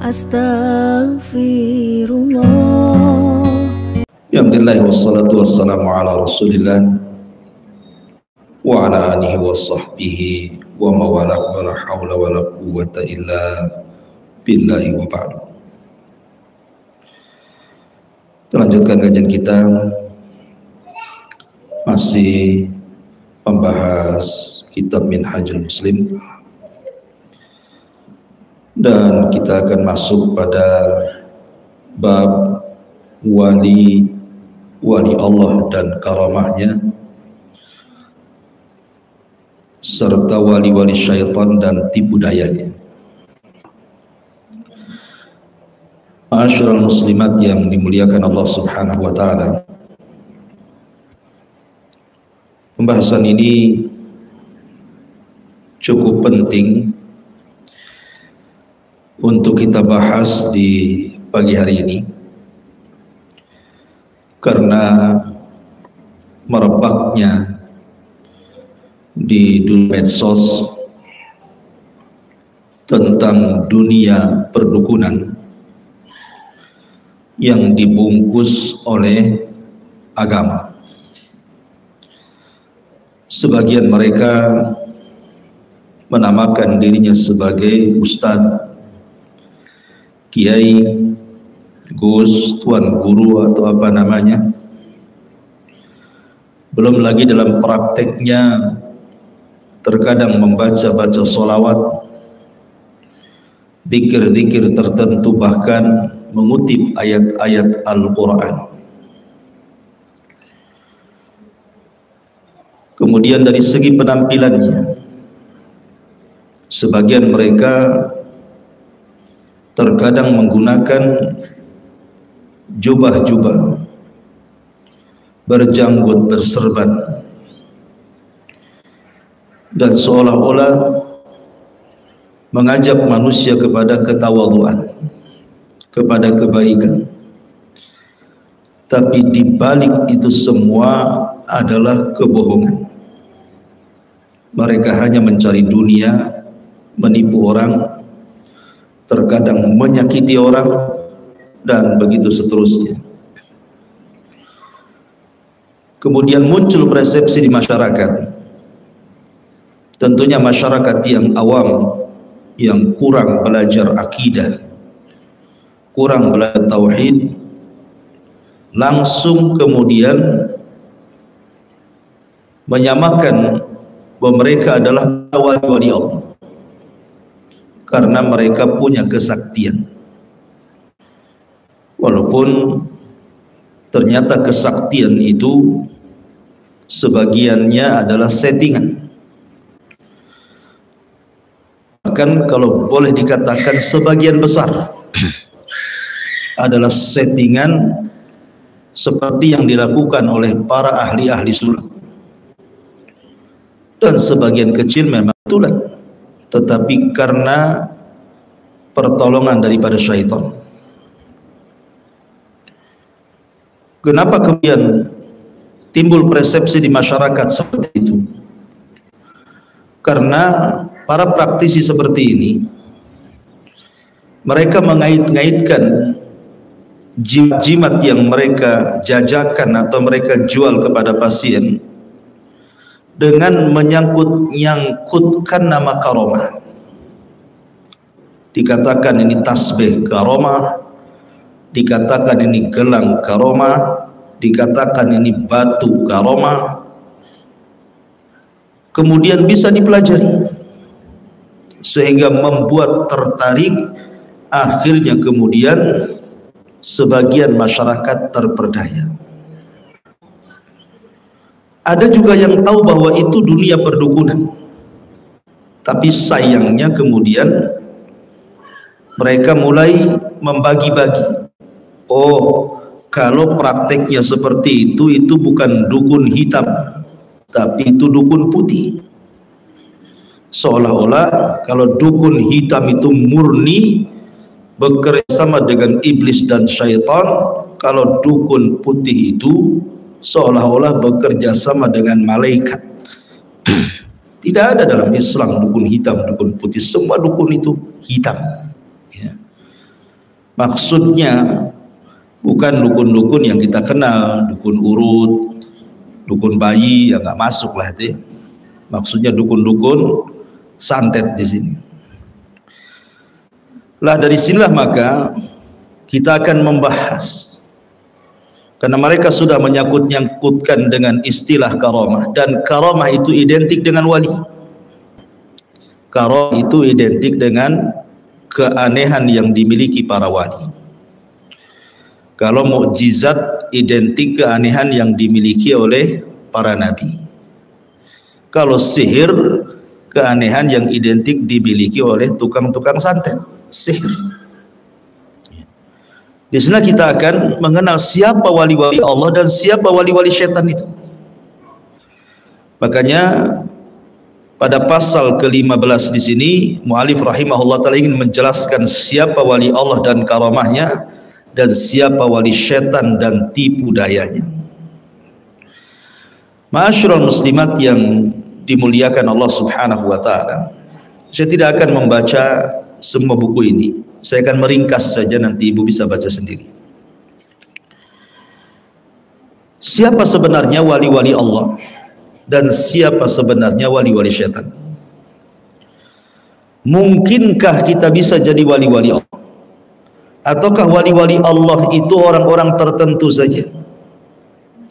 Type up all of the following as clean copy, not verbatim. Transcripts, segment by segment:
Astaghfirullah. Alhamdulillah wassalatu wassalamu ala Rasulillah wa ala alihi wa sahbihi wa mawalah wa la hawla wa la quwwata illa billahi wa ba'du. Terlanjutkan kajian kita masih membahas kitab Minhajul Muslim, dan kita akan masuk pada bab wali Allah dan karamahnya, serta wali-wali syaitan dan tipu dayanya. Ma'asyiral muslimat yang dimuliakan Allah Subhanahu wa taala, pembahasan ini cukup penting untuk kita bahas di pagi hari ini, karena merebaknya di dunia medsos tentang dunia perdukunan yang dibungkus oleh agama. Sebagian mereka menamakan dirinya sebagai ustadz, kiai, gus, tuan guru, atau apa namanya. Belum lagi dalam prakteknya terkadang membaca-baca sholawat, zikir-zikir tertentu, bahkan mengutip ayat-ayat Al-Quran. Kemudian dari segi penampilannya, sebagian mereka terkadang menggunakan jubah-jubah berjanggut, berserban, dan seolah-olah mengajak manusia kepada ketawadhuan, kepada kebaikan. Tapi di balik itu semua adalah kebohongan. Mereka hanya mencari dunia, menipu orang, terkadang menyakiti orang, dan begitu seterusnya. Kemudian muncul persepsi di masyarakat, tentunya masyarakat yang awam, yang kurang belajar akidah, kurang belajar tauhid, langsung kemudian menyamakan bahwa mereka adalah wali Allah karena mereka punya kesaktian, walaupun ternyata kesaktian itu sebagiannya adalah settingan. Bahkan kalau boleh dikatakan sebagian besar adalah settingan seperti yang dilakukan oleh para ahli-ahli sulap, dan sebagian kecil memang betulan, tetapi karena pertolongan daripada syaitan. Kenapa kemudian timbul persepsi di masyarakat seperti itu? Karena para praktisi seperti ini, mereka mengait-ngaitkan jimat-jimat yang mereka jajakan atau mereka jual kepada pasien dengan menyangkut-nyangkutkan nama karomah. Dikatakan ini tasbih karomah, dikatakan ini gelang karomah, dikatakan ini batu karomah. Kemudian bisa dipelajari sehingga membuat tertarik. Akhirnya kemudian sebagian masyarakat terperdaya. Ada juga yang tahu bahwa itu dunia perdukunan, tapi sayangnya kemudian mereka mulai membagi-bagi. Oh, kalau prakteknya seperti itu bukan dukun hitam, tapi itu dukun putih. Seolah-olah kalau dukun hitam itu murni bekerja sama dengan iblis dan syaitan, kalau dukun putih itu seolah-olah bekerja sama dengan malaikat. Tidak ada dalam Islam dukun hitam, dukun putih. Semua dukun itu hitam, ya. Maksudnya bukan dukun-dukun yang kita kenal, dukun urut, dukun bayi, yang nggak masuk lah itu ya. Maksudnya dukun-dukun santet di sini. Lah dari sinilah maka kita akan membahas, karena mereka sudah menyangkut-nyangkutkan dengan istilah karamah, dan karamah itu identik dengan wali. Karamah itu identik dengan keanehan yang dimiliki para wali. Kalau mukjizat identik keanehan yang dimiliki oleh para nabi. Kalau sihir, keanehan yang identik dimiliki oleh tukang-tukang santet sihir. Di sana kita akan mengenal siapa wali-wali Allah dan siapa wali-wali syaitan itu. Makanya pada pasal ke-15 di sini mu'alif rahimahullah ta'ala ingin menjelaskan siapa wali Allah dan karamahnya, dan siapa wali syaitan dan tipu dayanya. Ma'asyiral muslimat yang dimuliakan Allah subhanahu wa ta'ala, saya tidak akan membaca semua buku ini, saya akan meringkas saja, nanti ibu bisa baca sendiri. Siapa sebenarnya wali-wali Allah dan siapa sebenarnya wali-wali syaitan? Mungkinkah kita bisa jadi wali-wali Allah? Ataukah wali-wali Allah itu orang-orang tertentu saja?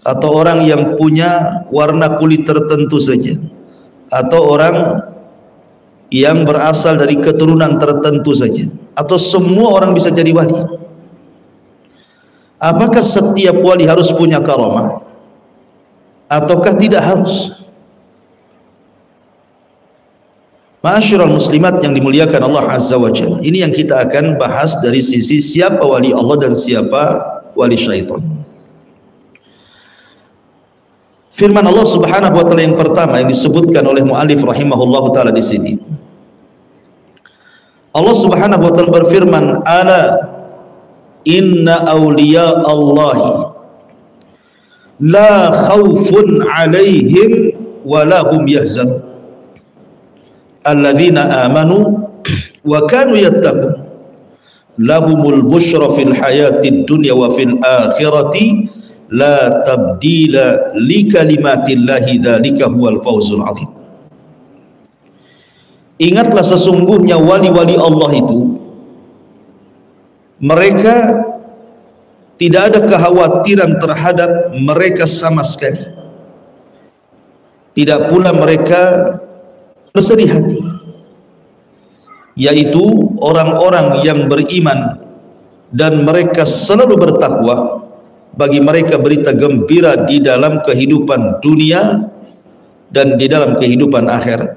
Atau orang yang punya warna kulit tertentu saja? Atau orang yang berasal dari keturunan tertentu saja? Atau semua orang bisa jadi wali? Apakah setiap wali harus punya karamah? Ataukah tidak harus? Ma'asyiral muslimat yang dimuliakan Allah azza wa jalla, ini yang kita akan bahas dari sisi siapa wali Allah dan siapa wali syaitan. Firman Allah subhanahu wa ta'ala yang pertama yang disebutkan oleh mu'alif rahimahullah ta'ala di sini, Allah subhanahu wa ta'ala berfirman, ala inna awliya Allahi la khawfun alaihim wa lahum yahzanun alladzina amanu wa kanu yattaqun lahumul busyra fil hayatid dunya wa fil akhirati la tabdila li kalimatillahi dzalika huwal fawzul azim. Ingatlah sesungguhnya wali-wali Allah itu, mereka tidak ada kekhawatiran terhadap mereka sama sekali. Tidak pula mereka bersedih hati, yaitu orang-orang yang beriman dan mereka selalu bertakwa. Bagi mereka berita gembira di dalam kehidupan dunia dan di dalam kehidupan akhirat.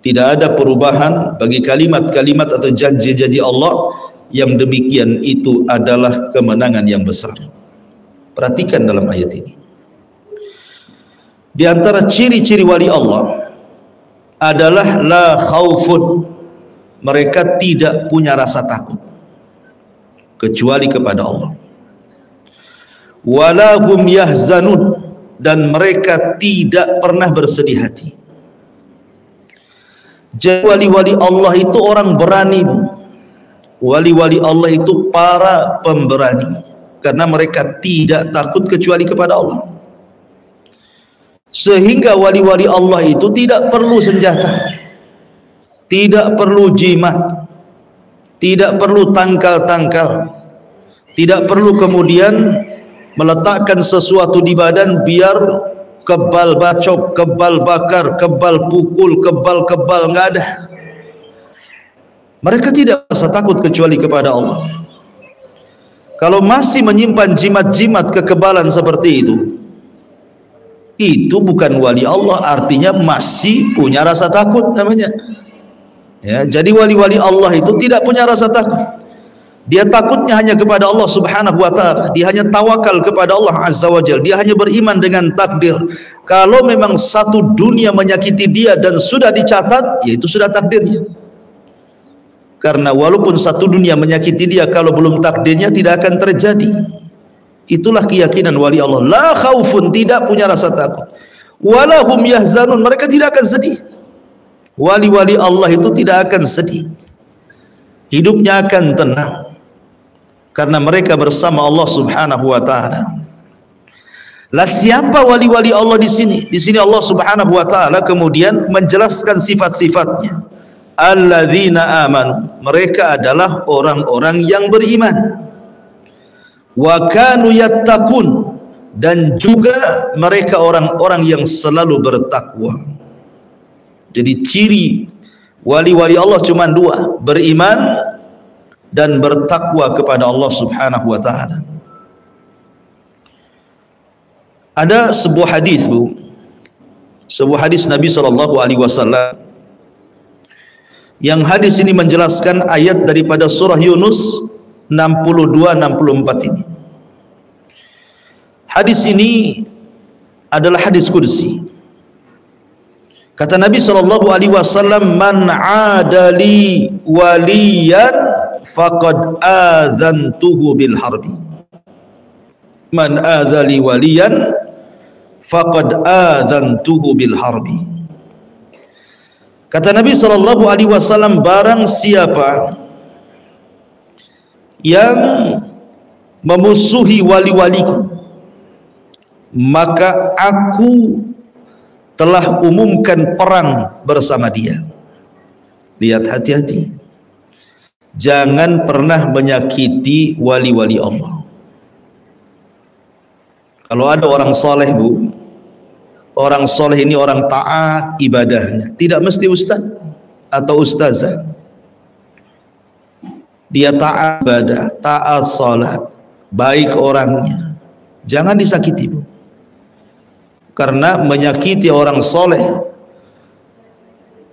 Tidak ada perubahan bagi kalimat-kalimat atau janji-janji Allah. Yang demikian itu adalah kemenangan yang besar. Perhatikan dalam ayat ini, di antara ciri-ciri wali Allah adalah la khaufun, mereka tidak punya rasa takut kecuali kepada Allah. Wala hum yahzanun, dan mereka tidak pernah bersedih hati. Jadi wali-wali Allah itu orang berani, Bu. Wali-wali Allah itu para pemberani, karena mereka tidak takut kecuali kepada Allah. Sehingga wali-wali Allah itu tidak perlu senjata, tidak perlu jimat, tidak perlu tangkal-tangkal, tidak perlu kemudian meletakkan sesuatu di badan biar kebal bacok, kebal bakar, kebal pukul, kebal-kebal, nggak ada. Mereka tidak rasa takut kecuali kepada Allah. Kalau masih menyimpan jimat-jimat kekebalan seperti itu bukan wali Allah, artinya masih punya rasa takut namanya. Ya, jadi wali-wali Allah itu tidak punya rasa takut. Dia takutnya hanya kepada Allah subhanahu wa ta'ala. Dia hanya tawakal kepada Allah azza wa jalla. Dia hanya beriman dengan takdir. Kalau memang satu dunia menyakiti dia dan sudah dicatat, ya itu sudah takdirnya. Karena walaupun satu dunia menyakiti dia, kalau belum takdirnya tidak akan terjadi. Itulah keyakinan wali Allah. La khaufun, tidak punya rasa takut. Walahum yahzanun, mereka tidak akan sedih. Wali-wali Allah itu tidak akan sedih. Hidupnya akan tenang. karena mereka bersama Allah Subhanahu wa taala. Lah siapa wali-wali Allah di sini? Di sini Allah Subhanahu wa taala kemudian menjelaskan sifat-sifatnya. Alladzina amanu, mereka adalah orang-orang yang beriman. Wa kanu yattaqun, dan juga mereka orang-orang yang selalu bertakwa. Jadi ciri wali-wali Allah cuma dua, beriman dan bertakwa kepada Allah Subhanahu wa taala. Ada sebuah hadis, Bu. Sebuah hadis Nabi sallallahu alaihi wasallam. Yang hadis ini menjelaskan ayat daripada surah Yunus 62-64 ini. Hadis ini adalah hadis qudsi. Kata Nabi sallallahu alaihi wasallam, "Man 'adali waliyan faqad adzantuhu bil harbi." Man adzali waliyan faqad adzantuhu bil harbi. Kata Nabi sallallahu alaihi wasallam, barang siapa yang memusuhi wali-waliku, maka aku telah umumkan perang bersama dia. Lihat, hati-hati, jangan pernah menyakiti wali-wali Allah. Kalau ada orang soleh, Bu, orang soleh ini orang taat ibadahnya, tidak mesti ustaz atau ustazah. Dia taat ibadah, taat salat, baik orangnya, jangan disakiti, Bu. Karena menyakiti orang soleh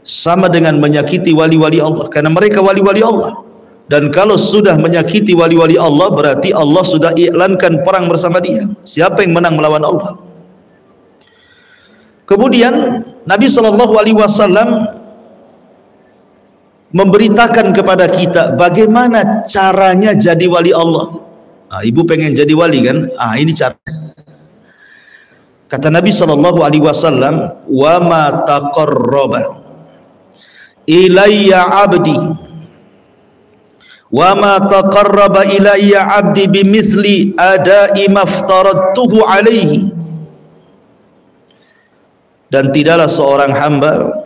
sama dengan menyakiti wali-wali Allah, karena mereka wali-wali Allah. Dan kalau sudah menyakiti wali-wali Allah, berarti Allah sudah iklankan perang bersama dia. Siapa yang menang melawan Allah? Kemudian Nabi sallallahu alaihi wasallam memberitakan kepada kita bagaimana caranya jadi wali Allah. Ibu pengen jadi wali kan? Ini cara. Kata Nabi sallallahu alaihi wasallam, "Wa ma taqarraba ilayya 'abdi wa ma taqarraba ilayya 'abdi bimithli ada'i maftaradtuhu 'alaihi." Dan tidaklah seorang hamba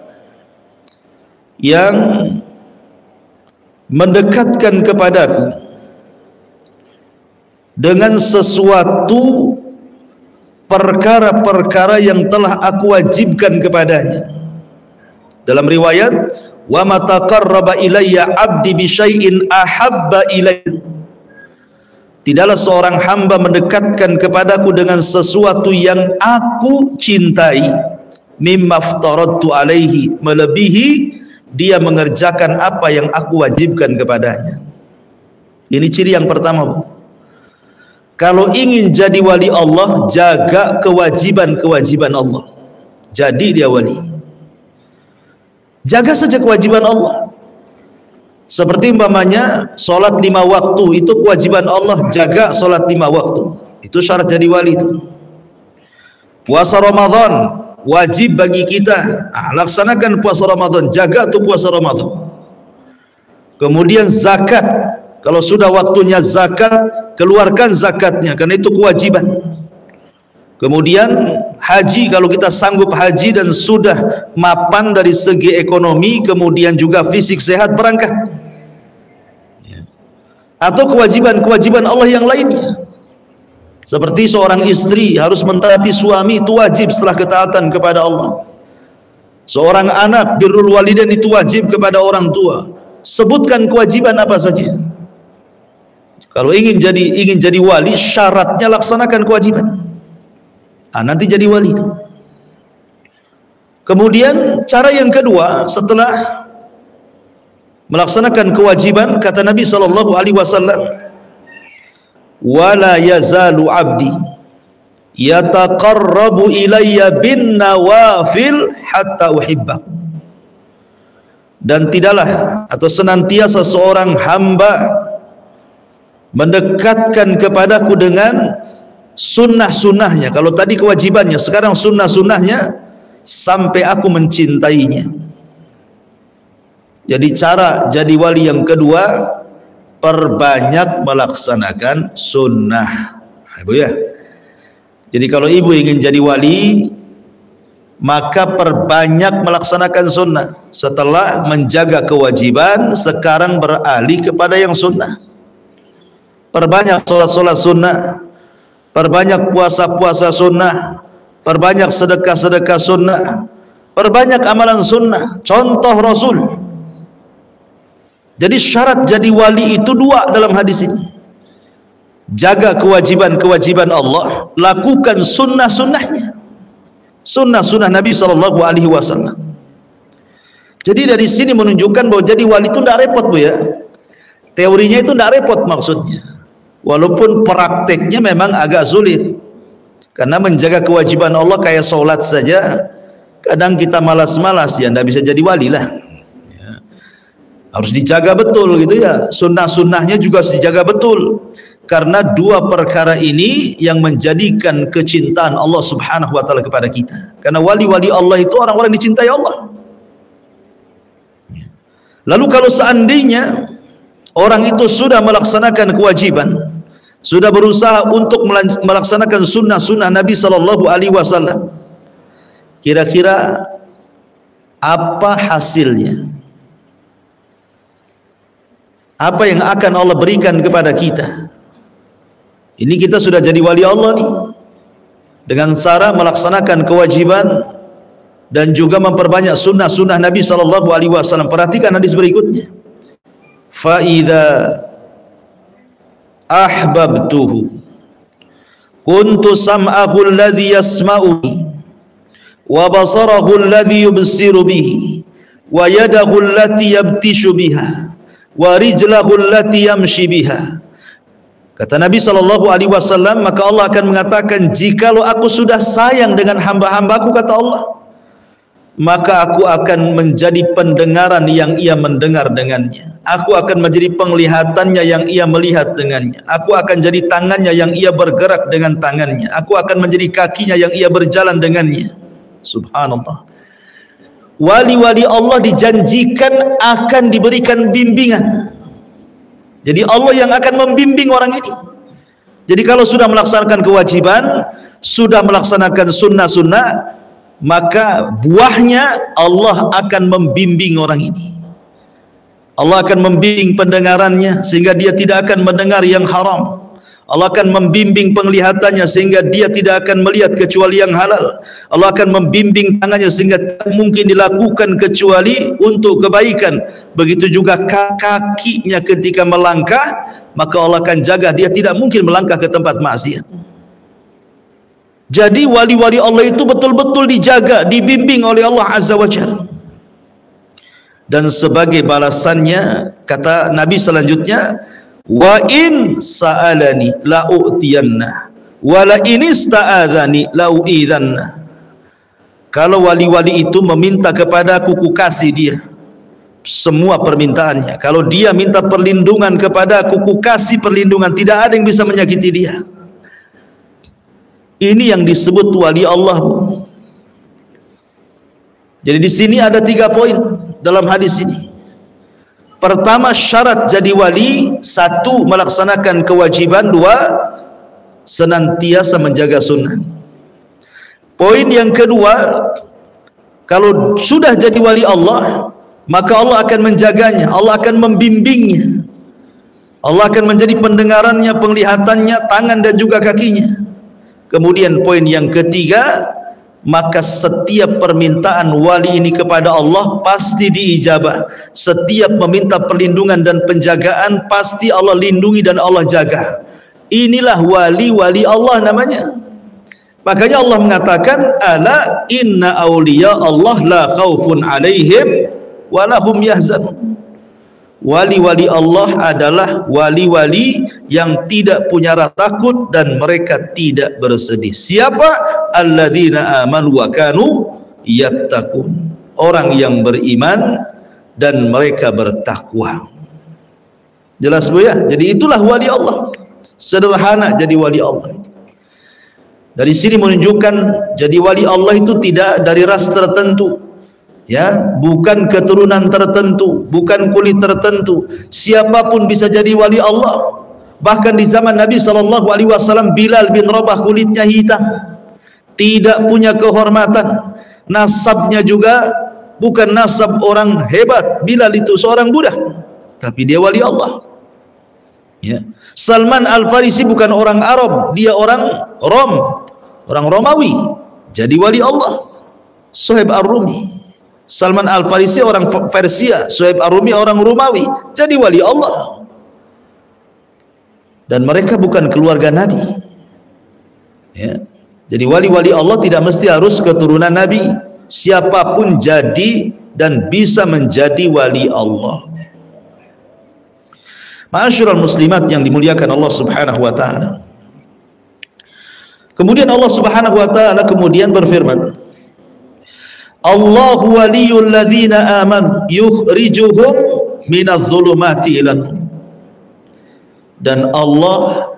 yang mendekatkan kepadaku dengan sesuatu perkara-perkara yang telah aku wajibkan kepadanya. Dalam riwayat, wa ma taqarraba ilayya 'abdi bi syai'in ahabba ilayya. Tidaklah seorang hamba mendekatkan kepadaku dengan sesuatu yang aku cintai, mimma aftaradtu alaihi, melebihi dia mengerjakan apa yang aku wajibkan kepadanya. Ini ciri yang pertama, Bu. Kalau ingin jadi wali Allah, jaga kewajiban-kewajiban Allah, jadi dia wali. Jaga saja kewajiban Allah. Seperti umpamanya solat 5 waktu, itu kewajiban Allah, jaga solat 5 waktu. Itu syarat jadi wali itu. Puasa Ramadan wajib bagi kita, laksanakan puasa Ramadan, jaga tuh puasa Ramadan. Kemudian zakat, kalau sudah waktunya zakat, keluarkan zakatnya, karena itu kewajiban. Kemudian haji, kalau kita sanggup haji dan sudah mapan dari segi ekonomi, kemudian juga fisik sehat, berangkat. Atau kewajiban-kewajiban Allah yang lainnya, seperti seorang istri harus mentaati suami, itu wajib setelah ketaatan kepada Allah. Seorang anak, birrul walidain, itu wajib kepada orang tua. Sebutkan kewajiban apa saja. Kalau ingin jadi wali, syaratnya laksanakan kewajiban. Nanti jadi wali itu. Kemudian cara yang kedua, setelah melaksanakan kewajiban, kata Nabi sallallahu alaihi wasallam, wala yazalu abdi yataqarrabu ilayya bin nawafil hatta uhibba. Dan tidaklah atau senantiasa seorang hamba mendekatkan kepadaku dengan sunnah-sunnahnya. Kalau tadi kewajibannya, sekarang sunnah-sunnahnya, sampai aku mencintainya. Jadi cara jadi wali yang kedua, perbanyak melaksanakan sunnah. Ibu ya. Jadi kalau ibu ingin jadi wali, maka perbanyak melaksanakan sunnah. Setelah menjaga kewajiban, sekarang beralih kepada yang sunnah. Perbanyak solat-solat sunnah, perbanyak puasa-puasa sunnah, perbanyak sedekah-sedekah sunnah, perbanyak amalan sunnah, contoh Rasul. Jadi syarat jadi wali itu dua dalam hadis ini. Jaga kewajiban-kewajiban Allah, lakukan sunnah-sunnahnya, sunnah-sunnah Nabi SAW. Jadi dari sini menunjukkan bahwa jadi wali itu tidak repot, Bu ya. Teorinya itu tidak repot maksudnya, walaupun prakteknya memang agak sulit. Karena menjaga kewajiban Allah kayak sholat saja, kadang kita malas-malas, ya tidak bisa jadi wali lah. Harus dijaga betul gitu ya. Sunnah-sunnahnya juga harus dijaga betul. Karena dua perkara ini yang menjadikan kecintaan Allah Subhanahu wa taala kepada kita. Karena wali-wali Allah itu orang-orang dicintai Allah. Lalu kalau seandainya orang itu sudah melaksanakan kewajiban, sudah berusaha untuk melaksanakan sunnah-sunnah Nabi sallallahu alaihi wasallam, kira-kira apa hasilnya? Apa yang akan Allah berikan kepada kita? Ini kita sudah jadi wali Allah nih, dengan cara melaksanakan kewajiban dan juga memperbanyak sunnah-sunnah Nabi sallallahu alaihi wasallam. Perhatikan hadis berikutnya. Fa idza ahbabtuhu kuntu sam'ahu alladhi yasma'u bihi wa basarahu alladhi yubsiru bihi wa yadahu allati yabtishu biha wa rijlahu allati yamshi biha. Kata Nabi SAW, maka Allah akan mengatakan, jikalau aku sudah sayang dengan hamba-hambaku, kata Allah, maka aku akan menjadi pendengaran yang ia mendengar dengannya, aku akan menjadi penglihatannya yang ia melihat dengannya, aku akan jadi tangannya yang ia bergerak dengan tangannya, aku akan menjadi kakinya yang ia berjalan dengannya. Subhanallah. Wali-wali Allah dijanjikan akan diberikan bimbingan. Jadi Allah yang akan membimbing orang ini. Jadi kalau sudah melaksanakan kewajiban, sudah melaksanakan sunnah-sunnah, maka buahnya Allah akan membimbing orang ini. Allah akan membimbing pendengarannya sehingga dia tidak akan mendengar yang haram. Allah akan membimbing penglihatannya sehingga dia tidak akan melihat kecuali yang halal. Allah akan membimbing tangannya sehingga tak mungkin dilakukan kecuali untuk kebaikan. Begitu juga kakinya ketika melangkah, maka Allah akan jaga dia tidak mungkin melangkah ke tempat maksiat. Jadi wali-wali Allah itu betul-betul dijaga, dibimbing oleh Allah Azza wa Jalla. Dan sebagai balasannya, kata Nabi selanjutnya, wa in sa'alani la'u'tiyanna wa la in ista'adzani la'u'idhanna. Kalau wali-wali itu meminta kepadaku, ku kasih dia semua permintaannya. Kalau dia minta perlindungan kepadaku, ku kasih perlindungan, tidak ada yang bisa menyakiti dia. Ini yang disebut wali Allah. Jadi di sini ada 3 poin dalam hadis ini. Pertama, syarat jadi wali: 1, melaksanakan kewajiban; 2, senantiasa menjaga sunnah. Poin yang kedua, kalau sudah jadi wali Allah, maka Allah akan menjaganya, Allah akan membimbingnya, Allah akan menjadi pendengarannya, penglihatannya, tangan dan juga kakinya. Kemudian poin yang ketiga, maka setiap permintaan wali ini kepada Allah pasti diijabah. Setiap meminta perlindungan dan penjagaan pasti Allah lindungi dan Allah jaga. Inilah wali-wali Allah namanya. Makanya Allah mengatakan, ala inna awliya Allah la khaufun alaihim wa lahum yahzanun. Wali-wali Allah adalah wali-wali yang tidak punya rasa takut dan mereka tidak bersedih. Siapa? Alladzina amanu wa kanu yattaqun. Orang yang beriman dan mereka bertakwa. Jelas Bu ya? Jadi itulah wali Allah. Sederhana jadi wali Allah. Dari sini menunjukkan jadi wali Allah itu tidak dari ras tertentu. Ya, bukan keturunan tertentu, bukan kulit tertentu. Siapapun bisa jadi wali Allah. Bahkan di zaman Nabi SAW, Bilal bin Rabah kulitnya hitam, tidak punya kehormatan. Nasabnya juga bukan nasab orang hebat. Bilal itu seorang budak, tapi dia wali Allah. Ya. Salman Al-Farisi bukan orang Arab, dia orang Rom, orang Romawi, jadi wali Allah. Suhaib Ar-Rumi. Salman Al-Farisi orang Persia, Suhaib Ar-Rumi orang Romawi, jadi wali Allah. Dan mereka bukan keluarga Nabi. Ya. Jadi wali-wali Allah tidak mesti harus keturunan Nabi. Siapapun jadi dan bisa menjadi wali Allah. Ma'asyiral muslimat yang dimuliakan Allah Subhanahu wa taala. Kemudian Allah Subhanahu wa taala kemudian berfirman, Allahu waliyul ladzina amanu yukhrijuhum minadh-dhulumati ilan nur. Dan Allah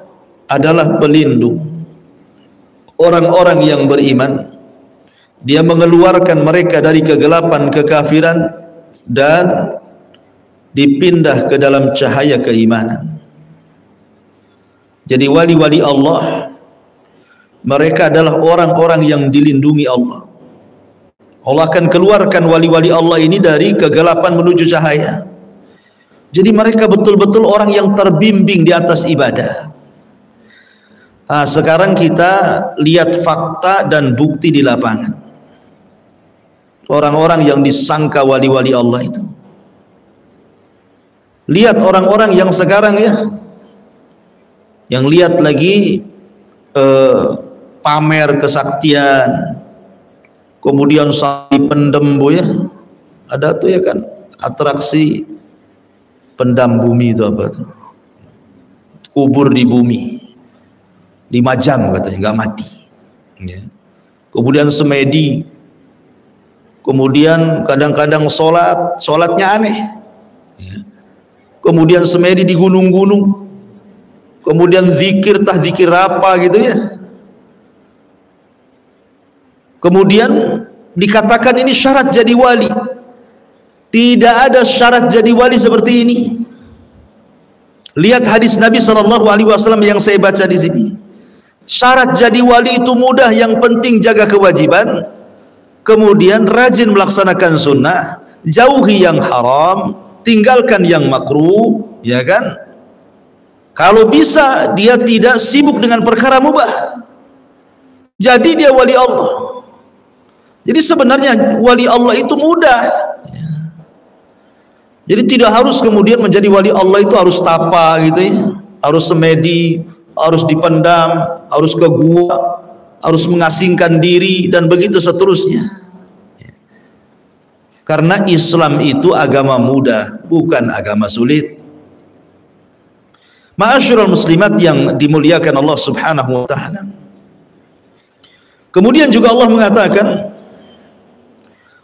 adalah pelindung orang-orang yang beriman. Dia mengeluarkan mereka dari kegelapan kekafiran dan dipindah ke dalam cahaya keimanan. Jadi wali-wali Allah, mereka adalah orang-orang yang dilindungi Allah. Allah akan keluarkan wali-wali Allah ini dari kegelapan menuju cahaya. Jadi mereka betul-betul orang yang terbimbing di atas ibadah. Nah, sekarang kita lihat fakta dan bukti di lapangan. Orang-orang yang disangka wali-wali Allah itu. Lihat orang-orang yang sekarang ya, yang lihat lagi pamer kesaktian, kemudian sapi pendem bu ya, ada tuh ya kan atraksi pendam bumi itu apa tuh, kubur di bumi 5 jam katanya nggak mati ya. Kemudian semedi, kemudian kadang-kadang sholatnya aneh ya. Kemudian semedi di gunung-gunung, kemudian zikir apa gitu ya. Kemudian dikatakan ini syarat jadi wali. Tidak ada syarat jadi wali seperti ini. Lihat hadis Nabi SAW yang saya baca di sini. Syarat jadi wali itu mudah, yang penting jaga kewajiban, kemudian rajin melaksanakan sunnah, jauhi yang haram, tinggalkan yang makruh, ya kan? Kalau bisa dia tidak sibuk dengan perkara mubah, jadi dia wali Allah. Jadi sebenarnya wali Allah itu mudah. Jadi tidak harus kemudian menjadi wali Allah itu harus tapa gitu ya, harus semedi, harus dipendam, harus ke gua, harus mengasingkan diri dan begitu seterusnya. Karena Islam itu agama mudah, bukan agama sulit. Ma'asyiral muslimat yang dimuliakan Allah Subhanahu wa taala. Kemudian juga Allah mengatakan,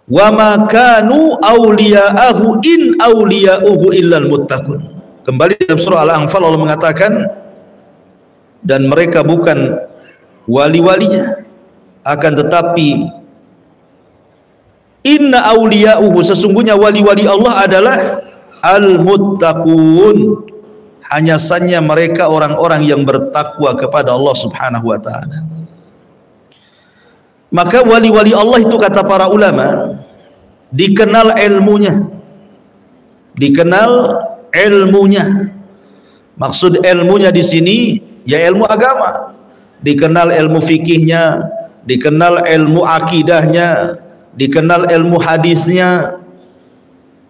wa ma kanu awliya'ahu in awliya'uhu illal muttaqun. Kembali dalam surah Al-Anfal Allah mengatakan, dan mereka bukan wali-walinya, akan tetapi inna awliya'uhu, sesungguhnya wali-wali Allah adalah al-muttaqun, hanya saja mereka orang-orang yang bertakwa kepada Allah Subhanahu wa taala. Maka wali-wali Allah itu kata para ulama dikenal ilmunya, maksud ilmunya di sini ya ilmu agama, dikenal ilmu fikihnya, dikenal ilmu akidahnya, dikenal ilmu hadisnya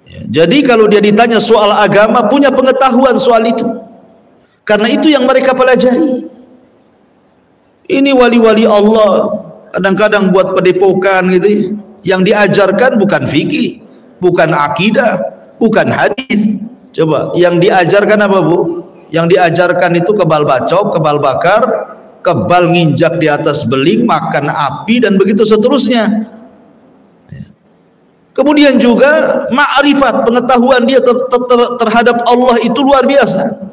ya. Jadi kalau dia ditanya soal agama, punya pengetahuan soal itu, karena itu yang mereka pelajari. Ini wali-wali Allah kadang-kadang buat padepokan gitu ya. Yang diajarkan bukan fikih, bukan akidah, bukan hadis. Coba yang diajarkan apa bu? Yang diajarkan itu kebal bacok, kebal bakar, kebal nginjak di atas beling, makan api dan begitu seterusnya. Kemudian juga ma'rifat, pengetahuan dia terhadap Allah itu luar biasa.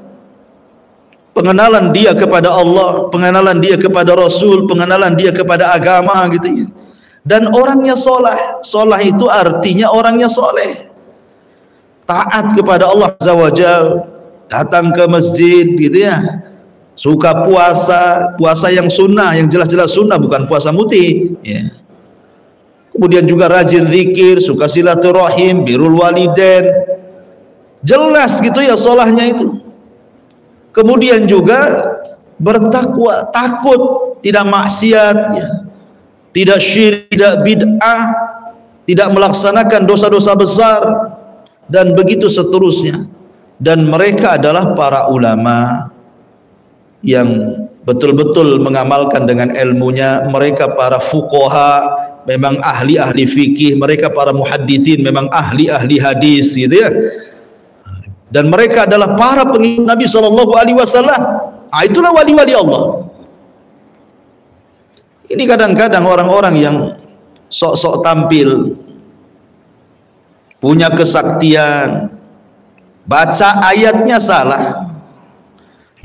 Pengenalan dia kepada Allah, pengenalan dia kepada Rasul, pengenalan dia kepada agama gitu ya. dan orangnya soleh. Soleh itu artinya orangnya soleh, taat kepada Allah Azza wa Jalla, datang ke masjid gitu ya, suka puasa yang sunnah, yang jelas-jelas sunnah, bukan puasa mutih ya. Kemudian juga rajin zikir, suka silaturahim, birrul walidain, jelas gitu ya solahnya itu. Kemudian juga bertakwa, takut, tidak maksiat ya, tidak syirik, tidak bid'ah, tidak melaksanakan dosa-dosa besar, dan begitu seterusnya. Dan mereka adalah para ulama yang betul-betul mengamalkan dengan ilmunya. Mereka para fuqaha, memang ahli-ahli fikih. Mereka para muhaddithin, memang ahli-ahli hadis gitu ya. Dan mereka adalah para pengikut Nabi SAW. Itulah wali-wali Allah. Ini kadang-kadang orang-orang yang sok-sok tampil, punya kesaktian, baca ayatnya salah,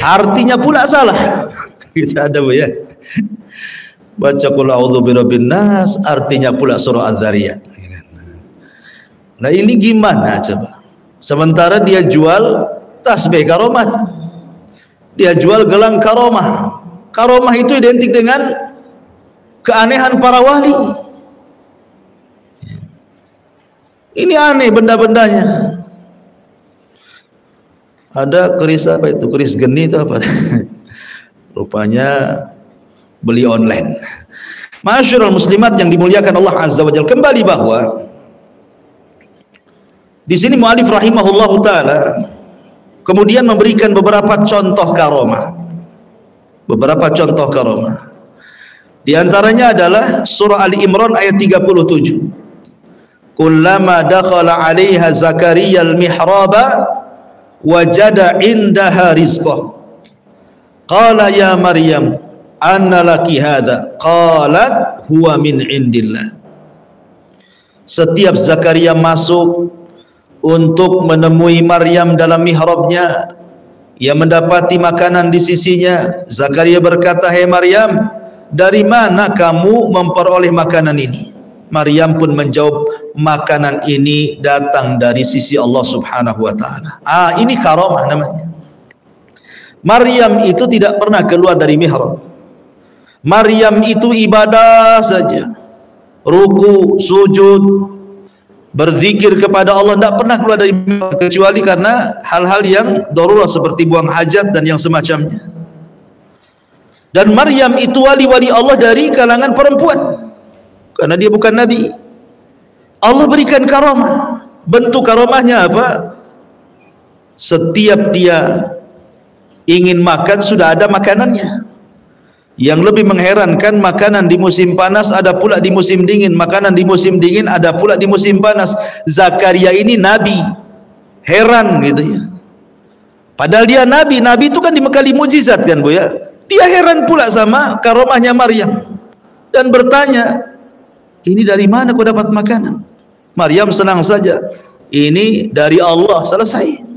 artinya pula salah. Kita ada bu ya, baca qul a'udzu birabbin nas, artinya pula surah Az-Zariyat. Nah ini gimana coba? Sementara dia jual tasbih karomat, dia jual gelang karomah. Karomah itu identik dengan keanehan para wali. Ini aneh benda-bendanya. Ada keris apa itu? Keris geni itu apa? Rupanya beli online. Masyarul muslimat yang dimuliakan Allah Azza wa Jalla, kembali bahwa di sini mu'alif rahimahullahu taala kemudian memberikan beberapa contoh karomah. Beberapa contoh karomah. Di antaranya adalah surah Ali Imran ayat 37. Kullama dakhala 'alaiha Zakaria al-mihraba wajada 'indaha rizqah. Qala ya Maryam anna laki hadha? Qalat huwa min 'indillah. Setiap Zakaria masuk untuk menemui Maryam dalam mihrabnya, ia mendapati makanan di sisinya. Zakaria berkata, "Hai Maryam, dari mana kamu memperoleh makanan ini?" Maryam pun menjawab, makanan ini datang dari sisi Allah Subhanahu wa taala. Ini karomah namanya. Maryam itu tidak pernah keluar dari mihrab. Maryam itu ibadah saja, ruku, sujud, berzikir kepada Allah, tidak pernah keluar dari mihrab kecuali karena hal-hal yang darurat seperti buang hajat dan yang semacamnya. Dan Maryam itu wali-wali Allah dari kalangan perempuan, karena dia bukan nabi. Allah berikan karamah. Bentuk karamahnya apa? Setiap dia ingin makan sudah ada makanannya. Yang lebih mengherankan, makanan di musim panas ada pula di musim dingin, makanan di musim dingin ada pula di musim panas. Zakaria ini nabi, heran gitu ya. Padahal dia nabi, nabi itu kan dibekali mujizat kan bu ya. Dia heran pula sama karamahnya Maryam dan bertanya, ini dari mana kau dapat makanan? Maryam senang saja, ini dari Allah, selesai.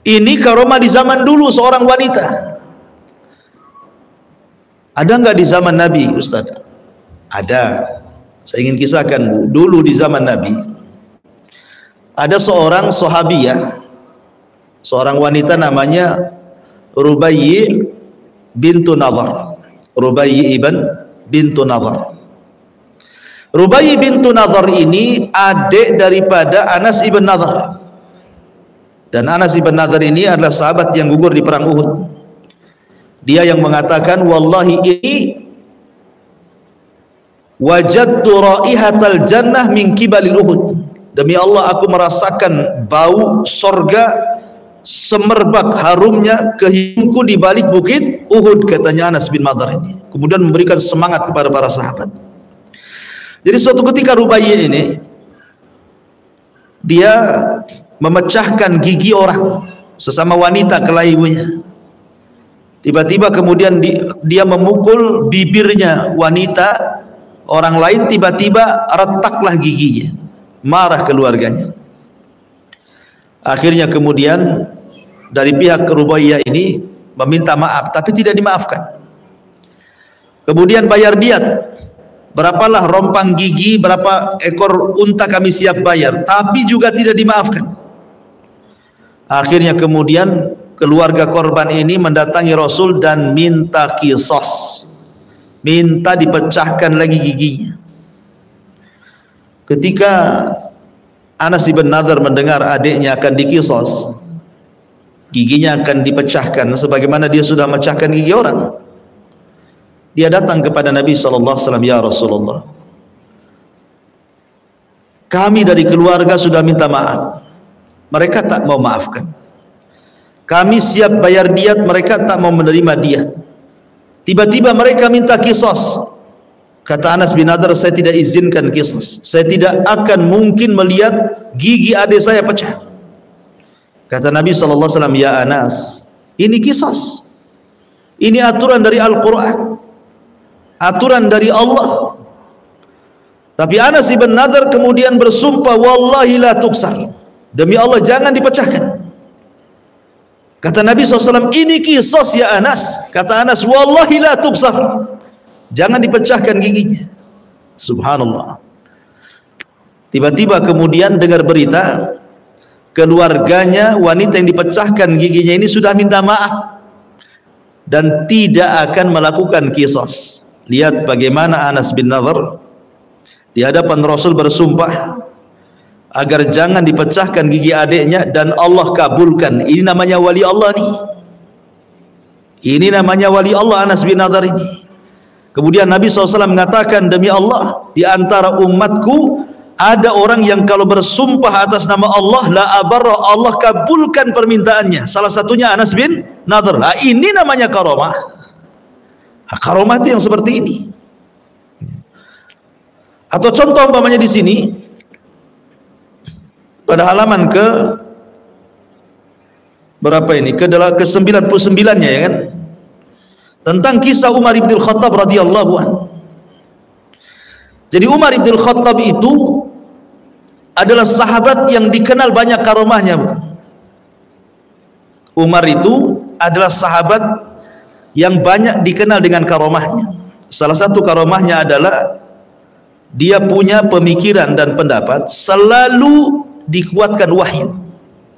Ini karamah di zaman dulu seorang wanita. Ada enggak di zaman Nabi, Ustaz? Ada. Saya ingin kisahkan bu, dulu di zaman Nabi ada seorang sahabiyah, seorang wanita namanya Rubayyi bintu Nadhar. Rubayyi bintu Nadhar. Rubayyi bintu Nadhar ini adik daripada Anas ibn Nadhar. Dan Anas ibn Nadhar ini adalah sahabat yang gugur di perang Uhud. Dia yang mengatakan, wallahi ini wajadtu raihatal jannah min kibalil Uhud. Demi Allah aku merasakan bau sorga semerbak harumnya ke hidungku di balik bukit Uhud, katanya Anas bin Nadhar ini. Kemudian memberikan semangat kepada para sahabat. Jadi suatu ketika Rubayyi ini dia memecahkan gigi orang, sesama wanita kelahi ibunya. Tiba-tiba kemudian dia memukul bibirnya wanita orang lain, tiba-tiba retaklah giginya. Marah keluarganya. Akhirnya kemudian dari pihak Rubaiyah ini meminta maaf, tapi tidak dimaafkan. Kemudian bayar diat berapalah rompang gigi, berapa ekor unta kami siap bayar, tapi juga tidak dimaafkan. Akhirnya kemudian keluarga korban ini mendatangi Rasul dan minta qisas, minta dipecahkan lagi giginya. Ketika Anas bin Nadhr mendengar adiknya akan diqisas, giginya akan dipecahkan sebagaimana dia sudah memecahkan gigi orang, dia datang kepada Nabi SAW, ya Rasulullah, kami dari keluarga sudah minta maaf, mereka tak mau maafkan. Kami siap bayar diat, mereka tak mau menerima diat. Tiba-tiba mereka minta qisas. Kata Anas bin Nadhr, saya tidak izinkan qisas. Saya tidak akan mungkin melihat gigi adik saya pecah. Kata Nabi SAW, ya Anas, ini qisas, ini aturan dari Al-Quran, aturan dari Allah. Tapi Anas bin Nadhr kemudian bersumpah, wallahi la tuksar, demi Allah jangan dipecahkan. Kata Nabi SAW, ini qisas ya Anas. Kata Anas, wallahi la tuksar, jangan dipecahkan giginya. Subhanallah. Tiba-tiba kemudian dengar berita, keluarganya wanita yang dipecahkan giginya ini sudah minta maaf dan tidak akan melakukan qisas. Lihat bagaimana Anas bin Nadhr di hadapan Rasul bersumpah agar jangan dipecahkan gigi adiknya, dan Allah kabulkan. Ini namanya wali Allah nih. Ini namanya wali Allah Anas bin Nadhr ini. Kemudian Nabi SAW mengatakan, demi Allah, di antara umatku ada orang yang kalau bersumpah atas nama Allah, la abarra, Allah kabulkan permintaannya. Salah satunya Anas bin Nadhr. Nah, ini namanya karomah. Nah, karomah itu yang seperti ini. Atau contoh umpamanya di sini pada halaman ke berapa ini? Ke 99-nya ya kan? Tentang kisah Umar bin Khattab radhiyallahu anhu. Jadi Umar bin Khattab itu adalah sahabat yang dikenal banyak karomahnya, Bu. Umar itu adalah sahabat yang banyak dikenal dengan karomahnya. Salah satu karomahnya adalah dia punya pemikiran dan pendapat selalu dikuatkan wahyu.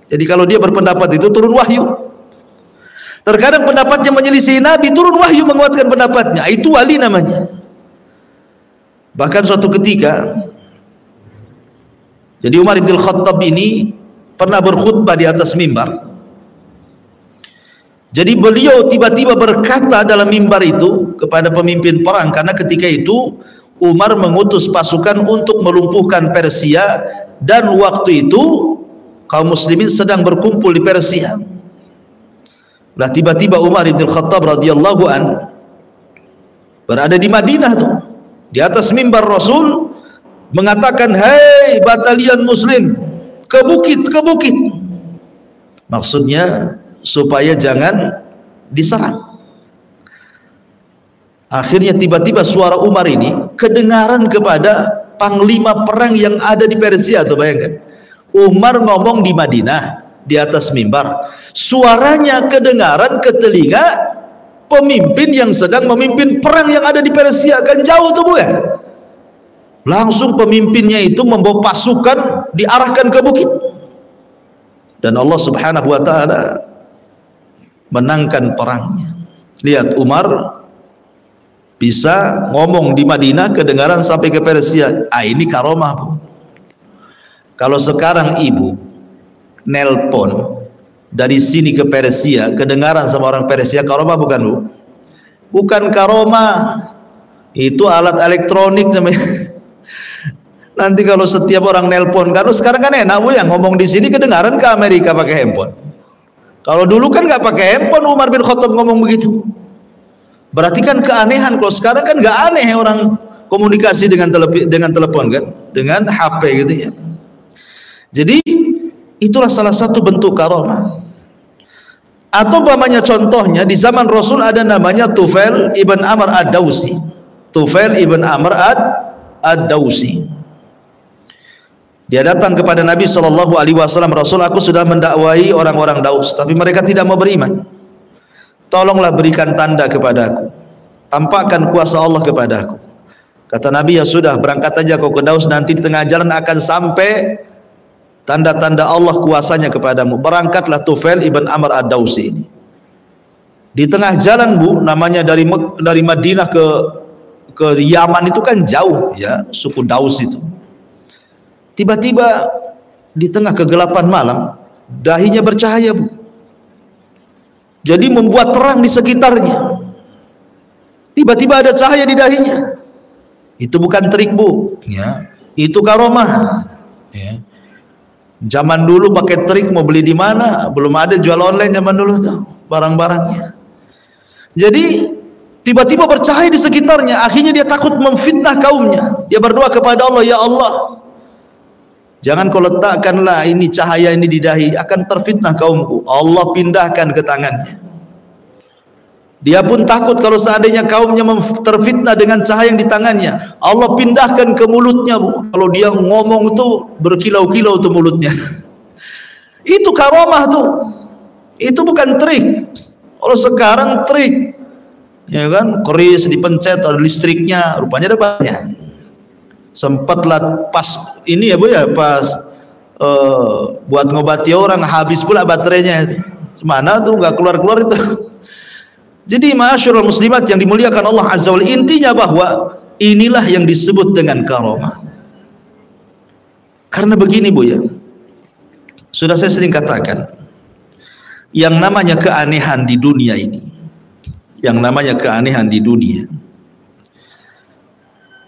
Jadi kalau dia berpendapat itu turun wahyu. Terkadang pendapatnya menyelisih Nabi, turun wahyu menguatkan pendapatnya. Itu wali namanya. Bahkan suatu ketika, jadi Umar bin Khattab ini pernah berkhutbah di atas mimbar. Jadi beliau tiba-tiba berkata dalam mimbar itu kepada pemimpin perang, karena ketika itu Umar mengutus pasukan untuk melumpuhkan Persia, dan waktu itu kaum muslimin sedang berkumpul di Persia. Lah tiba-tiba Umar bin Khattab radhiyallahu an berada di Madinah tuh, di atas mimbar Rasul mengatakan, hei batalion muslim, ke bukit, ke bukit. Maksudnya supaya jangan diserang. Akhirnya tiba-tiba suara Umar ini kedengaran kepada panglima perang yang ada di Persia. Tuh bayangkan, Umar ngomong di Madinah di atas mimbar, suaranya kedengaran ke telinga pemimpin yang sedang memimpin perang yang ada di Persia. Kan jauh tuh, Bu ya. Langsung pemimpinnya itu membawa pasukan diarahkan ke bukit, dan Allah Subhanahu wa taala menangkan perangnya. Lihat, Umar bisa ngomong di Madinah kedengaran sampai ke Persia. Ah, ini karomah, Bu. Kalau sekarang ibu nelpon dari sini ke Persia kedengaran sama orang Persia, karomah bukan, Bu? Bukan karomah, itu alat elektronik namanya. Nanti kalau setiap orang nelpon, kalau sekarang kan enak, Bu, yang ngomong di sini kedengaran ke Amerika pakai handphone. Kalau dulu kan nggak pakai handphone, Umar bin Khattab ngomong begitu. Berarti kan keanehan. Kalau sekarang kan nggak aneh orang komunikasi dengan telepon kan, dengan HP gitu ya. Jadi itulah salah satu bentuk karomah. Atau umpamanya contohnya di zaman Rasul ada namanya Tufail ibn Amr ad-Dawsi. Tufail ibn Amr ad-Dawsi. Dia datang kepada Nabi SAW, Rasul, aku sudah mendakwai orang-orang Daus, tapi mereka tidak mau beriman. Tolonglah berikan tanda kepadaku, tampakkan kuasa Allah kepadaku. Kata Nabi, ya sudah, berangkat aja kau ke Daus, nanti di tengah jalan akan sampai tanda-tanda Allah kuasanya kepadamu. Berangkatlah Tufail ibn Amr ad-Dausi ini. Di tengah jalan, Bu, namanya dari Madinah ke Yaman itu kan jauh ya, suku Daus itu. Tiba-tiba di tengah kegelapan malam, dahinya bercahaya, Bu. Jadi membuat terang di sekitarnya. Tiba-tiba ada cahaya di dahinya. Itu bukan trik, Bu, ya. Itu karomah. Ya. Zaman dulu pakai trik mau beli di mana? Belum ada jual online zaman dulu tuh barang-barangnya. Jadi tiba-tiba bercahaya di sekitarnya. Akhirnya dia takut memfitnah kaumnya. Dia berdoa kepada Allah, ya Allah, jangan kau letakkanlah ini cahaya ini di dahi, akan terfitnah kaumku. Allah pindahkan ke tangannya. Dia pun takut kalau seandainya kaumnya terfitnah dengan cahaya yang di tangannya. Allah pindahkan ke mulutnya, Bu. Kalau dia ngomong tuh berkilau-kilau tuh mulutnya. Itu karomah tuh. Itu bukan trik. Kalau sekarang trik, ya kan, keris dipencet ada listriknya, rupanya ada banyak. Sempatlah pas ini ya, Bu, ya, pas buat ngobati orang habis pula baterainya itu. Mana tuh nggak keluar-keluar itu. Jadi ma'asyiral muslimat yang dimuliakan Allah Azza wa Jalla, intinya bahwa inilah yang disebut dengan karomah. Karena begini, Bu, ya, sudah saya sering katakan, yang namanya keanehan di dunia ini, yang namanya keanehan di dunia,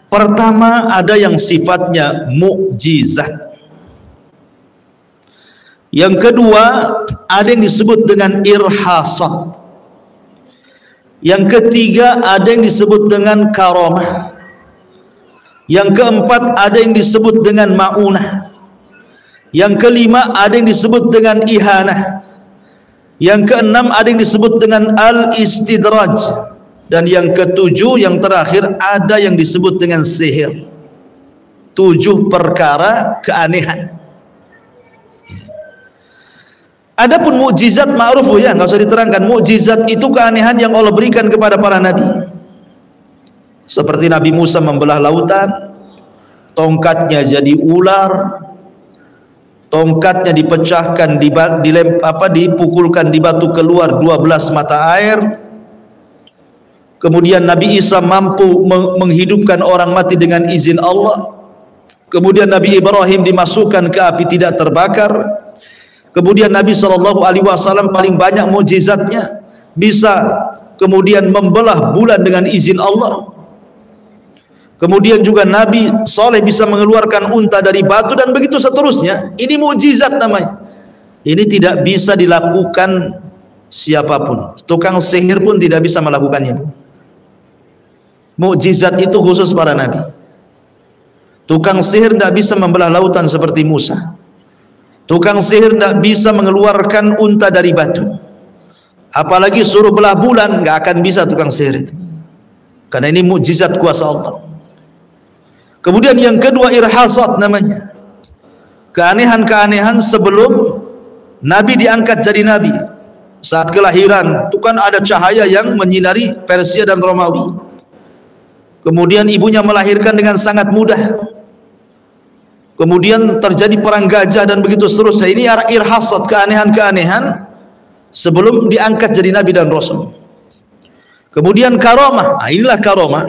pertama ada yang sifatnya mukjizat. Yang kedua ada yang disebut dengan irhasat. Yang ketiga ada yang disebut dengan karomah. Yang keempat ada yang disebut dengan ma'unah. Yang kelima ada yang disebut dengan ihanah. Yang keenam ada yang disebut dengan al-istidraj. Dan yang ketujuh, yang terakhir, ada yang disebut dengan sihir. 7 perkara keanehan. Adapun mukjizat ma'ruf, ya, nggak usah diterangkan. Mukjizat itu keanehan yang Allah berikan kepada para nabi. Seperti Nabi Musa membelah lautan, tongkatnya jadi ular, tongkatnya dipecahkan, dipukulkan di batu keluar 12 mata air. Kemudian Nabi Isa mampu menghidupkan orang mati dengan izin Allah. Kemudian Nabi Ibrahim dimasukkan ke api tidak terbakar. Kemudian Nabi SAW paling banyak mukjizatnya bisa kemudian membelah bulan dengan izin Allah. Kemudian juga Nabi Saleh bisa mengeluarkan unta dari batu dan begitu seterusnya. Ini mukjizat namanya. Ini tidak bisa dilakukan siapapun. Tukang sihir pun tidak bisa melakukannya. Mukjizat itu khusus para nabi. Tukang sihir tidak bisa membelah lautan seperti Musa. Tukang sihir tidak bisa mengeluarkan unta dari batu. Apalagi suruh belah bulan, nggak akan bisa tukang sihir itu. Karena ini mukjizat kuasa Allah. Kemudian yang kedua irhasat namanya. Keanehan-keanehan sebelum Nabi diangkat jadi Nabi. Saat kelahiran itu kan ada cahaya yang menyinari Persia dan Romawi. Kemudian ibunya melahirkan dengan sangat mudah. Kemudian terjadi perang gajah dan begitu seterusnya. Ini irhasat, keanehan-keanehan sebelum diangkat jadi Nabi dan Rasul. Kemudian karomah. Nah, inilah karomah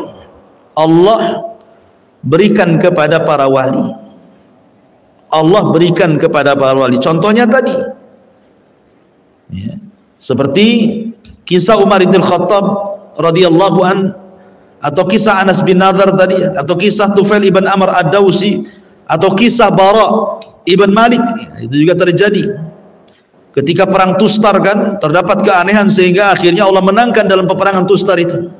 Allah berikan kepada para wali. Allah berikan kepada para wali. Contohnya tadi, ya, seperti kisah Umar bin Khattab radhiyallahu an, atau kisah Anas bin Nadhr tadi, atau kisah Tufail ibn Amr ad-Dausi, atau kisah Bara ibn Malik. Itu juga terjadi ketika perang Tustar, kan terdapat keanehan sehingga akhirnya Allah menangkan dalam peperangan Tustar itu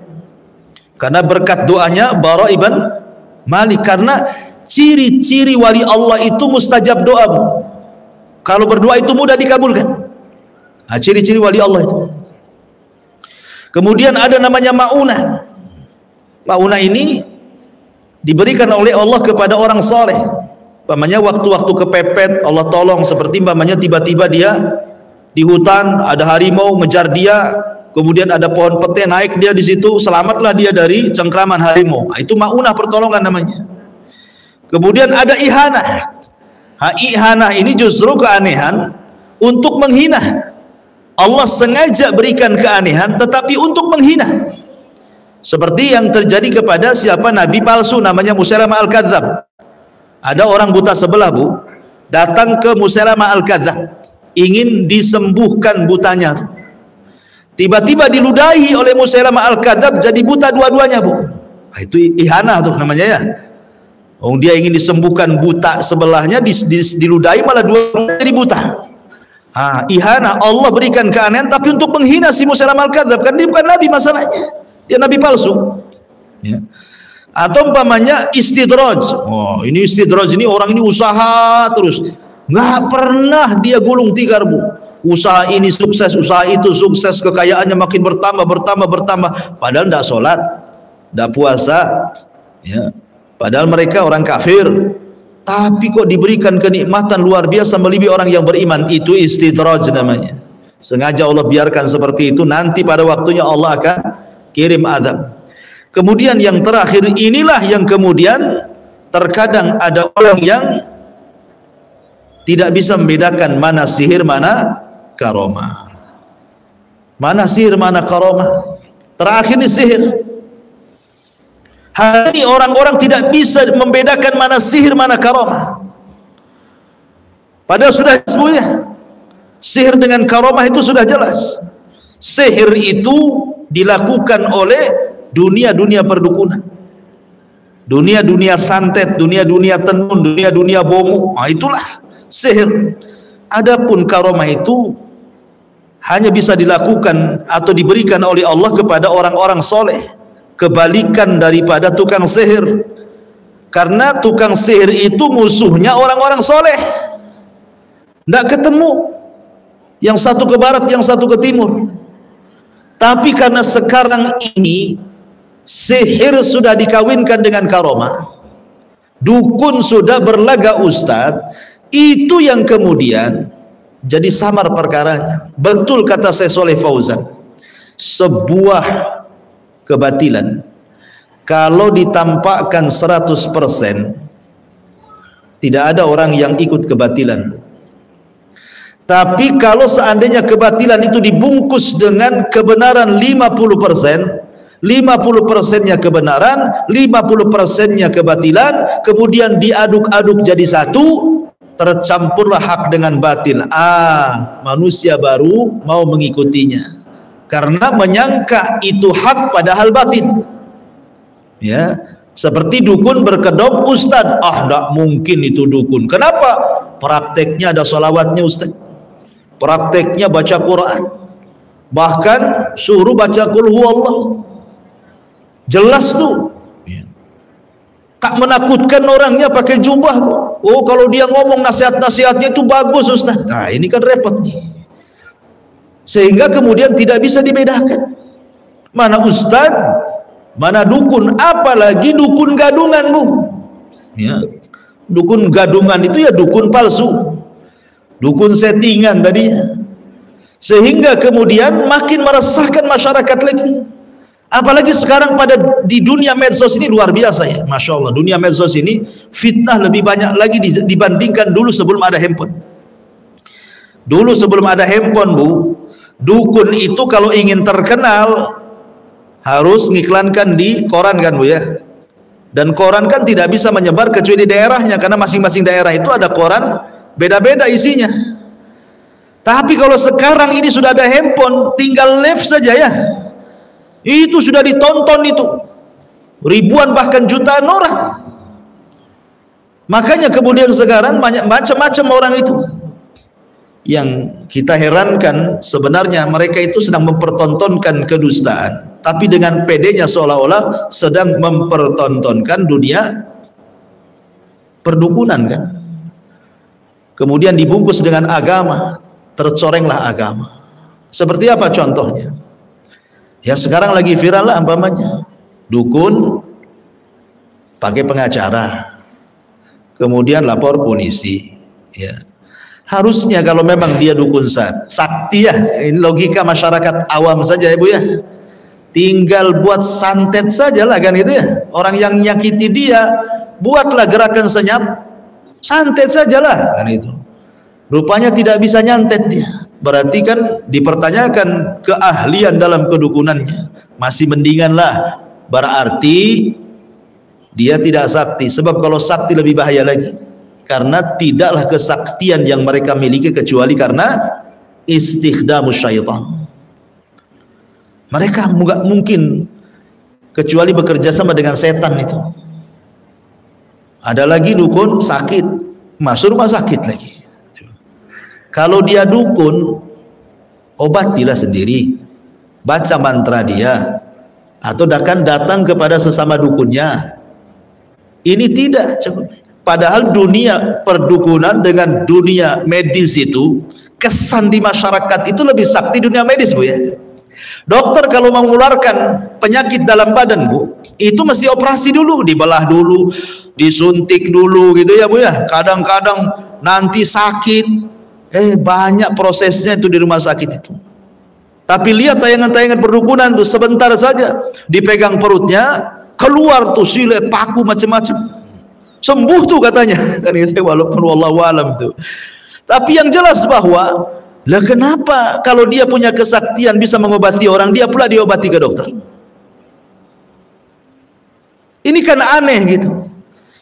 karena berkat doanya Bara ibn Malik. Karena ciri-ciri wali Allah itu mustajab doa. Kalau berdoa itu mudah dikabulkan. Nah, ciri-ciri wali Allah itu. Kemudian ada namanya ma'unah. Ma'unah ini diberikan oleh Allah kepada orang saleh. Umpamanya waktu-waktu kepepet Allah tolong, seperti umpamanya tiba-tiba dia di hutan ada harimau ngejar dia, kemudian ada pohon pete, naik dia di situ, selamatlah dia dari cengkraman harimau. Itu maunah, pertolongan namanya. Kemudian ada ihanah. Ihanah ini justru keanehan untuk menghina. Allah sengaja berikan keanehan tetapi untuk menghina. Seperti yang terjadi kepada siapa? Nabi palsu namanya Musailamah Al-Kadzab. Ada orang buta sebelah, Bu, datang ke Musailamah Al-Kadzab, ingin disembuhkan butanya. Tiba-tiba diludahi oleh Musailamah Al-Kadzab jadi buta dua-duanya, Bu. Nah, itu ihanah tuh namanya ya. Oh, dia ingin disembuhkan buta sebelahnya, diludahi malah dua-duanya jadi buta. Ihanah, Allah berikan keanehan tapi untuk menghina si Musailamah Al-Kadzab, kan dia bukan nabi masalahnya, dia nabi palsu ya. Atau umpamanya istidraj. Oh, ini istidraj, ini orang ini usaha terus, nggak pernah dia gulung tikar, Bu. Usaha ini sukses, usaha itu sukses, kekayaannya makin bertambah, padahal tidak sholat, tidak puasa ya. Padahal mereka orang kafir, tapi kok diberikan kenikmatan luar biasa melebihi orang yang beriman. Itu istidraj namanya. Sengaja Allah biarkan seperti itu, nanti pada waktunya Allah akan kirim azab. Kemudian yang terakhir inilah yang kemudian terkadang ada orang yang tidak bisa membedakan mana sihir, mana karomah. Mana sihir, mana karomah. Terakhir ini sihir. Hari ini orang-orang tidak bisa membedakan mana sihir, mana karomah. Padahal sudah semuanya. Sihir dengan karomah itu sudah jelas. Sihir itu dilakukan oleh dunia-dunia perdukunan, dunia-dunia santet, dunia-dunia tenun, dunia-dunia bomo. Itulah sihir. Adapun karomah itu hanya bisa dilakukan atau diberikan oleh Allah kepada orang-orang soleh, kebalikan daripada tukang sihir. Karena tukang sihir itu musuhnya orang-orang soleh, tidak ketemu, yang satu ke barat, yang satu ke timur. Tapi karena sekarang ini sihir sudah dikawinkan dengan karomah, dukun sudah berlaga ustadz, itu yang kemudian jadi samar perkaranya. Betul kata Syekh Shalih Fauzan, sebuah kebatilan kalau ditampakkan 100%, tidak ada orang yang ikut kebatilan. Tapi kalau seandainya kebatilan itu dibungkus dengan kebenaran 50%, 50%-nya kebenaran, 50%-nya kebatilan, kemudian diaduk-aduk jadi satu, tercampurlah hak dengan batil. Manusia baru mau mengikutinya karena menyangka itu hak padahal batil. Ya, seperti dukun berkedok ustadz. Tidak mungkin itu dukun. Kenapa? Prakteknya ada salawatnya ustadz, prakteknya baca Quran, bahkan suruh baca Qul Huwallah. Jelas tuh ya. Tak menakutkan orangnya pakai jubah kok. Oh, kalau dia ngomong nasihat-nasihatnya itu bagus ustaz. Nah, ini kan repot nih, sehingga kemudian tidak bisa dibedakan mana ustaz, mana dukun. Apalagi dukun gadungan, Bu ya. Dukun gadungan itu ya dukun palsu, dukun settingan tadinya, sehingga kemudian makin meresahkan masyarakat lagi. Apalagi sekarang di dunia medsos ini luar biasa ya, Masya Allah. Dunia medsos ini fitnah lebih banyak lagi dibandingkan dulu sebelum ada handphone. Dulu sebelum ada handphone, Bu, dukun itu kalau ingin terkenal harus ngiklankan di koran kan, Bu ya. Dan koran kan tidak bisa menyebar kecuali di daerahnya, karena masing-masing daerah itu ada koran beda-beda isinya. Tapi kalau sekarang ini sudah ada handphone, tinggal live saja ya, itu sudah ditonton itu ribuan bahkan jutaan orang. Makanya kemudian sekarang banyak macam-macam orang itu. Yang kita herankan sebenarnya mereka itu sedang mempertontonkan kedustaan, tapi dengan pedenya seolah-olah sedang mempertontonkan dunia perdukunan kan. Kemudian dibungkus dengan agama, tercorenglah agama. Seperti apa contohnya? Ya sekarang lagi viral lah umpamanya, dukun pakai pengacara, kemudian lapor polisi ya. Harusnya kalau memang dia dukun sakti ya, ini logika masyarakat awam saja ya Bu ya, tinggal buat santet saja lah kan gitu ya. Orang yang nyakiti dia, buatlah gerakan senyap, santet sajalah kan itu. Rupanya tidak bisa nyantet dia, berarti kan dipertanyakan keahlian dalam kedukunannya. Masih mendingan lah, berarti dia tidak sakti. Sebab kalau sakti lebih bahaya lagi, karena tidaklah kesaktian yang mereka miliki kecuali karena istikhdamus syaitan. Mereka nggak mungkin kecuali bekerja sama dengan setan itu. Ada lagi dukun sakit, masuk rumah sakit lagi. Kalau dia dukun, obatilah sendiri, baca mantra dia, atau akan datang kepada sesama dukunnya. Ini tidak cukup. Padahal dunia perdukunan dengan dunia medis itu, kesan di masyarakat itu lebih sakti dunia medis Bu ya. Dokter kalau mengeluarkan penyakit dalam badan Bu, itu mesti operasi dulu, dibelah dulu, disuntik dulu gitu ya Bu ya. Kadang-kadang nanti sakit, banyak prosesnya itu di rumah sakit itu. Tapi lihat tayangan-tayangan perdukunan tuh, sebentar saja dipegang perutnya, keluar tuh silet, paku, macam-macam. Sembuh tuh katanya kan itu, walaupun wallahu alam tuh. Tapi yang jelas bahwa lah kenapa kalau dia punya kesaktian bisa mengobati orang, dia pula diobati ke dokter? Ini kan aneh gitu.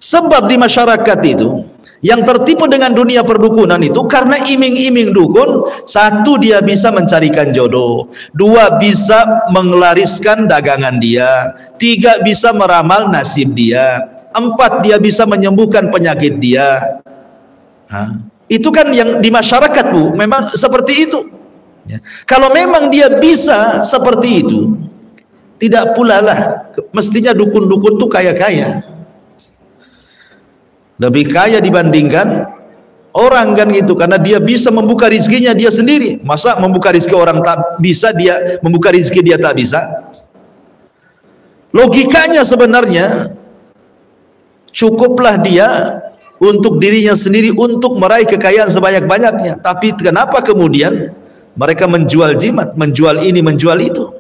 Sebab di masyarakat itu yang tertipu dengan dunia perdukunan itu karena iming-iming dukun. Satu, dia bisa mencarikan jodoh. Dua, bisa menglariskan dagangan dia. Tiga, bisa meramal nasib dia. Empat, dia bisa menyembuhkan penyakit dia. Itu kan yang di masyarakat Bu, memang seperti itu ya. Kalau memang dia bisa seperti itu, tidak pula lah mestinya dukun-dukun tuh kaya-kaya, lebih kaya dibandingkan orang kan gitu, karena dia bisa membuka rizkinya dia sendiri. Masa membuka rizki orang tak bisa, dia membuka rizki dia tak bisa? Logikanya sebenarnya cukuplah dia untuk dirinya sendiri untuk meraih kekayaan sebanyak-banyaknya. Tapi kenapa kemudian mereka menjual jimat, menjual ini, menjual itu?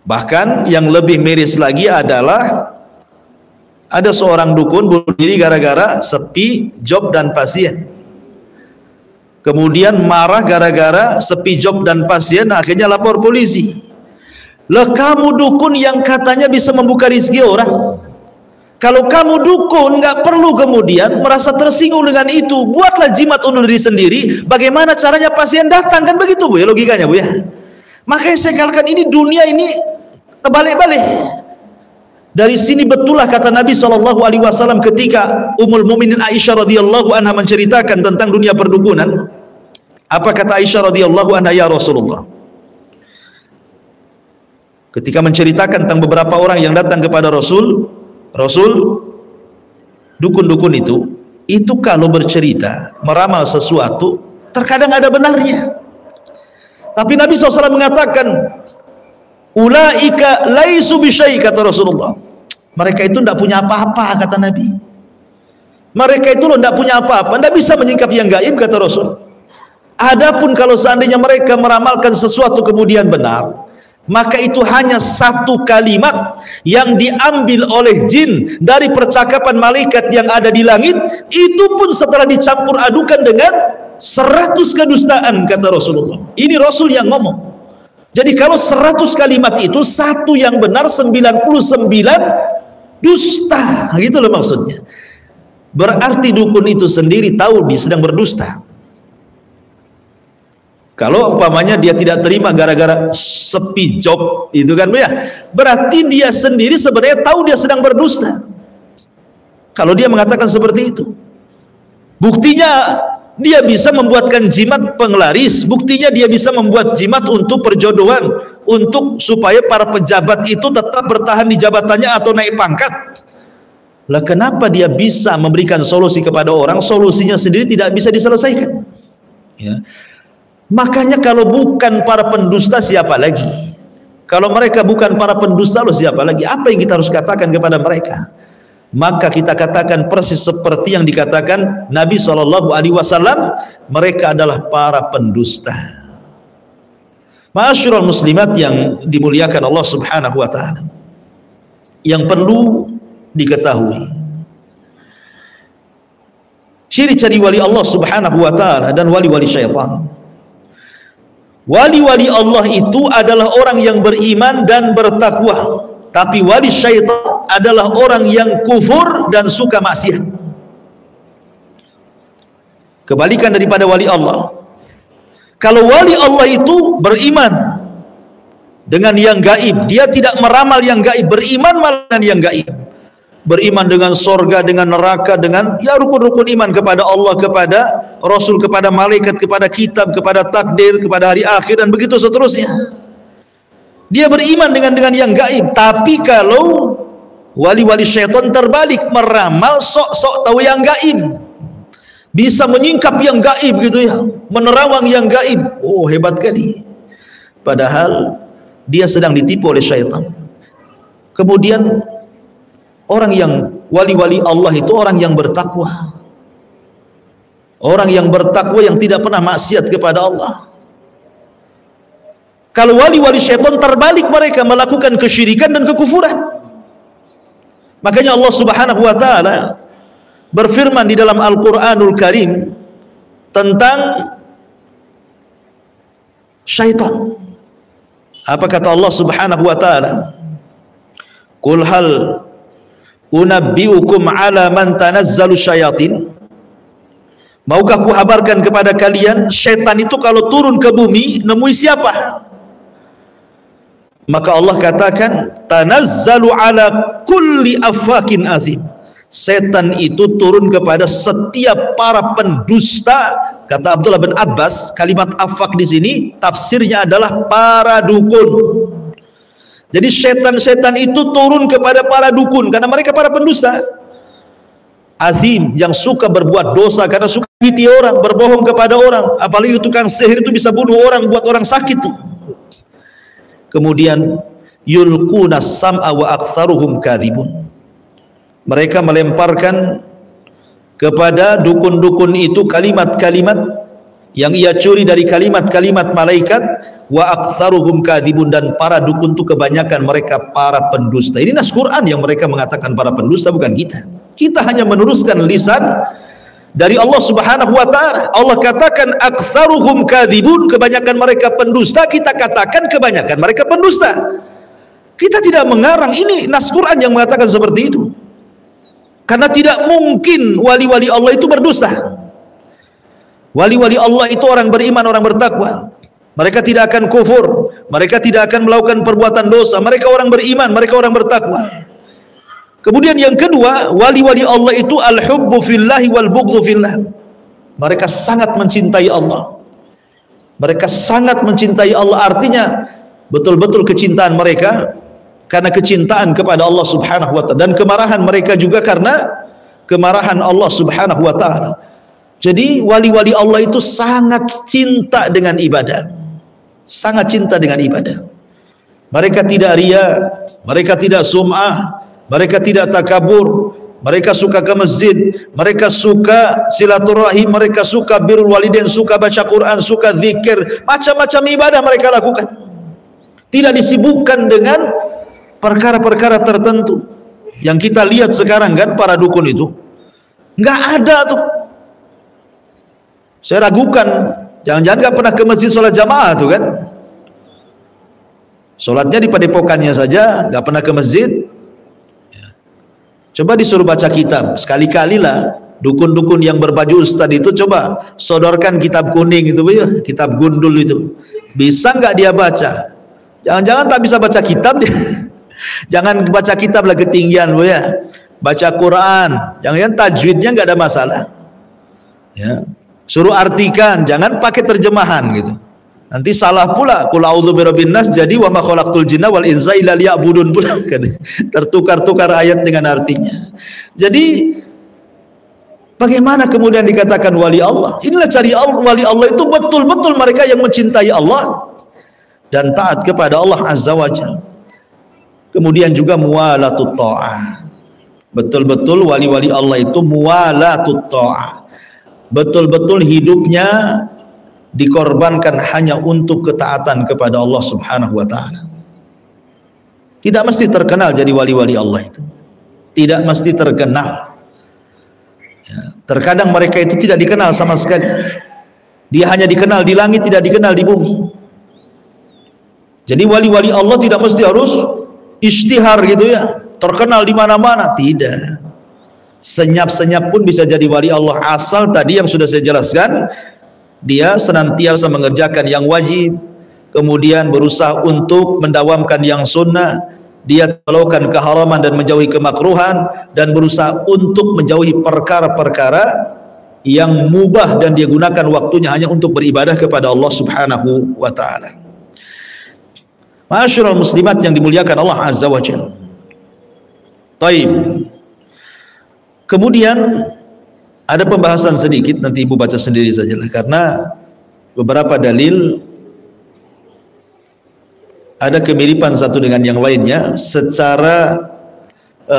Bahkan yang lebih miris lagi adalah ada seorang dukun bunuh diri gara-gara sepi job dan pasien. Kemudian marah gara-gara sepi job dan pasien, akhirnya lapor polisi. Lah kamu dukun yang katanya bisa membuka rezeki orang. Kalau kamu dukun, nggak perlu kemudian merasa tersinggung dengan itu. Buatlah jimat undur diri sendiri. Bagaimana caranya pasien datang, kan begitu Bu ya logikanya Bu ya. Makanya saya katakan ini dunia ini terbalik-balik. Dari sini betullah kata Nabi SAW ketika Ummul Mukminin Aisyah radhiyallahu anha menceritakan tentang dunia perdukunan. Apa kata Aisyah radhiyallahu anha, ya Rasulullah, ketika menceritakan tentang beberapa orang yang datang kepada Rasul, dukun-dukun itu kalau bercerita meramal sesuatu terkadang ada benarnya. Tapi Nabi SAW mengatakan, ulaika laisu bisyai, kata Rasulullah. Mereka itu tidak punya apa-apa, kata Nabi. Mereka itu tidak punya apa-apa, tidak bisa menyingkap yang gaib, kata Rasul. Adapun kalau seandainya mereka meramalkan sesuatu kemudian benar, maka itu hanya satu kalimat yang diambil oleh jin dari percakapan malaikat yang ada di langit, itu pun setelah dicampur adukan dengan 100 kedustaan, kata Rasulullah. Ini Rasul yang ngomong. Jadi kalau 100 kalimat itu satu yang benar, 99 dusta, gitu loh maksudnya. Berarti dukun itu sendiri tahu dia sedang berdusta. Kalau umpamanya dia tidak terima gara-gara sepi job itu kan ya, berarti dia sendiri sebenarnya tahu dia sedang berdusta. Kalau dia mengatakan seperti itu, buktinya dia bisa membuatkan jimat penglaris, buktinya dia bisa membuat jimat untuk perjodohan, untuk supaya para pejabat itu tetap bertahan di jabatannya atau naik pangkat. Lah kenapa dia bisa memberikan solusi kepada orang, solusinya sendiri tidak bisa diselesaikan? Ya. Makanya kalau bukan para pendusta siapa lagi? Kalau mereka bukan para pendusta, loh siapa lagi? Apa yang kita harus katakan kepada mereka? maka kita katakan persis seperti yang dikatakan Nabi SAW, mereka adalah para pendusta. Ma'asyiral muslimat yang dimuliakan Allah Subhanahu wa taala, yang perlu diketahui, ciri-ciri wali Allah Subhanahu wa taala dan wali-wali syaitan. Wali-wali Allah itu adalah orang yang beriman dan bertakwa, tapi wali syaitan adalah orang yang kufur dan suka maksiat. Kebalikan daripada wali Allah. Kalau wali Allah itu beriman dengan yang gaib, dia tidak meramal yang gaib, beriman malah dengan yang gaib. Beriman dengan sorga, dengan neraka, dengan ya rukun-rukun iman kepada Allah, kepada Rasul, kepada malaikat, kepada kitab, kepada takdir, kepada hari akhir, dan begitu seterusnya. Dia beriman dengan yang gaib. Tapi kalau wali-wali syaitan terbalik, meramal sok-sok tahu yang gaib, bisa menyingkap yang gaib gitu ya, menerawang yang gaib. Oh, hebat kali. Padahal dia sedang ditipu oleh syaitan. Kemudian orang yang wali-wali Allah itu orang yang bertakwa, orang yang bertakwa yang tidak pernah maksiat kepada Allah. Kalau wali-wali syaitan terbalik, mereka melakukan kesyirikan dan kekufuran. Makanya Allah Subhanahu wa taala berfirman di dalam Al-Qur'anul Karim tentang syaitan. Apa kata Allah Subhanahu wa taala? Qul hal unabbiukum ala man tanazzalu syayatin. Maukah ku habarkan kepada kalian, syaitan itu kalau turun ke bumi nemui siapa? Maka Allah katakan, tanazzalu ala kulli affakin azim. Setan itu turun kepada setiap para pendusta. Kata Abdullah bin Abbas, kalimat affak di sini tafsirnya adalah para dukun. Jadi setan-setan itu turun kepada para dukun karena mereka para pendusta. Azim, yang suka berbuat dosa karena suka menyakiti orang, berbohong kepada orang. Apalagi tukang sihir itu bisa bunuh orang, buat orang sakit. Kemudian yulquna sam'a wa aktsaruhum kadzibun. Mereka melemparkan kepada dukun-dukun itu kalimat-kalimat yang ia curi dari kalimat-kalimat malaikat. Wa aktsaruhum kadzibun, dan para dukun itu kebanyakan mereka para pendusta. Ini nas Quran yang mereka mengatakan para pendusta, bukan kita. Kita hanya meneruskan lisan dari Allah Subhanahu wa taala. Allah katakan aktsaruhum kadzibun, kebanyakan mereka pendusta. Kita katakan kebanyakan mereka pendusta. Kita tidak mengarang, ini nas Quran yang mengatakan seperti itu. Karena tidak mungkin wali-wali Allah itu berdusta. Wali-wali Allah itu orang beriman, orang bertakwa. Mereka tidak akan kufur, mereka tidak akan melakukan perbuatan dosa. Mereka orang beriman, mereka orang bertakwa. Kemudian yang kedua, wali-wali Allah itu al-hubbu fillahi wal bughdhu fillah. Mereka sangat mencintai Allah. Mereka sangat mencintai Allah, artinya betul-betul kecintaan mereka karena kecintaan kepada Allah Subhanahu wa taala, dan kemarahan mereka juga karena kemarahan Allah Subhanahu wa taala. Jadi wali-wali Allah itu sangat cinta dengan ibadah. Sangat cinta dengan ibadah. Mereka tidak riya, mereka tidak sum'ah, mereka tidak takabur, mereka suka ke masjid, mereka suka silaturahim, mereka suka birrul walidain, suka baca Quran, suka zikir, macam-macam ibadah mereka lakukan. Tidak disibukkan dengan perkara-perkara tertentu. Yang kita lihat sekarang kan para dukun itu nggak ada tuh. Saya ragukan, jangan-jangan nggak pernah ke masjid sholat jamaah tuh kan? Sholatnya di padepokannya saja, nggak pernah ke masjid. Coba disuruh baca kitab, sekali-kali lah. Dukun-dukun yang berbaju ustadz itu coba sodorkan kitab kuning itu, ya, kitab gundul itu. Bisa nggak dia baca? Jangan-jangan tak bisa baca kitab dia. Jangan baca kitab lah, ketinggian bu ya. Baca Quran, jangan-jangan tajwidnya nggak ada masalah. Ya. Suruh artikan, jangan pakai terjemahan gitu. Nanti salah pula. Qul a'udzu birabbin nas jadi wa ma khalaqtul jinna wal insa illa liya'budun pula. Tertukar-tukar ayat dengan artinya. Jadi bagaimana kemudian dikatakan wali Allah? Inilah cari wali Allah itu betul-betul mereka yang mencintai Allah dan taat kepada Allah Azza wa Jalla. Kemudian juga muwalatut ta'ah. Betul-betul wali-wali Allah itu muwalatut ta'ah, betul-betul hidupnya dikorbankan hanya untuk ketaatan kepada Allah Subhanahu wa ta'ala. Tidak mesti terkenal jadi wali-wali Allah itu, tidak mesti terkenal ya. Terkadang mereka itu tidak dikenal sama sekali, dia hanya dikenal di langit, tidak dikenal di bumi. Jadi wali-wali Allah tidak mesti harus ishtihar gitu ya, terkenal di mana-mana, tidak. Senyap-senyap pun bisa jadi wali Allah, asal tadi yang sudah saya jelaskan, dia senantiasa mengerjakan yang wajib, kemudian berusaha untuk mendawamkan yang sunnah, dia melakukan keharaman dan menjauhi kemakruhan, dan berusaha untuk menjauhi perkara-perkara yang mubah dan dia gunakan waktunya hanya untuk beribadah kepada Allah Subhanahu wa ta'ala. Ma'asyiral muslimat yang dimuliakan Allah Azza wa Jalla. Taib. Kemudian ada pembahasan sedikit, nanti ibu baca sendiri sajalah, karena beberapa dalil ada kemiripan satu dengan yang lainnya secara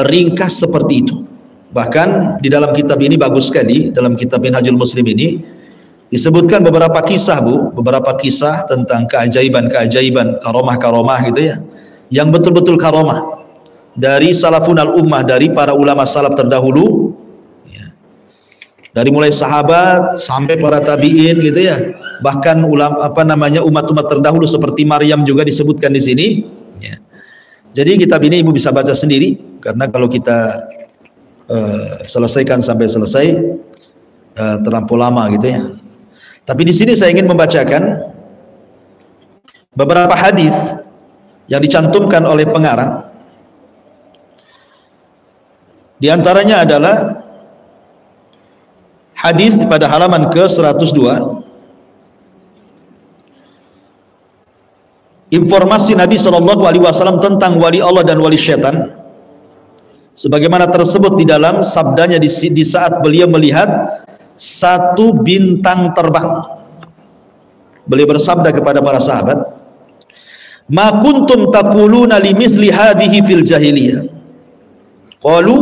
ringkas seperti itu. Bahkan di dalam kitab ini bagus sekali, dalam kitab Minhajul Muslim ini disebutkan beberapa kisah beberapa kisah tentang keajaiban-keajaiban, karomah-karomah gitu ya, yang betul-betul karomah dari salafun al-ummah, dari para ulama salaf terdahulu ya. Dari mulai sahabat sampai para tabi'in gitu ya, bahkan ulama umat-umat terdahulu seperti Maryam juga disebutkan di sini ya. Jadi kitab ini ibu bisa baca sendiri, karena kalau kita selesaikan sampai selesai terlampau lama gitu ya. Tapi di sini saya ingin membacakan beberapa hadis yang dicantumkan oleh pengarang. Di antaranya adalah hadis pada halaman ke-102. Informasi Nabi SAW tentang wali Allah dan wali syaitan, sebagaimana tersebut di dalam sabdanya di saat beliau melihat satu bintang terbang. Beliau bersabda kepada para sahabat, "Ma kuntum taquluna limithli hadhihi fil jahiliyah?" Qalu,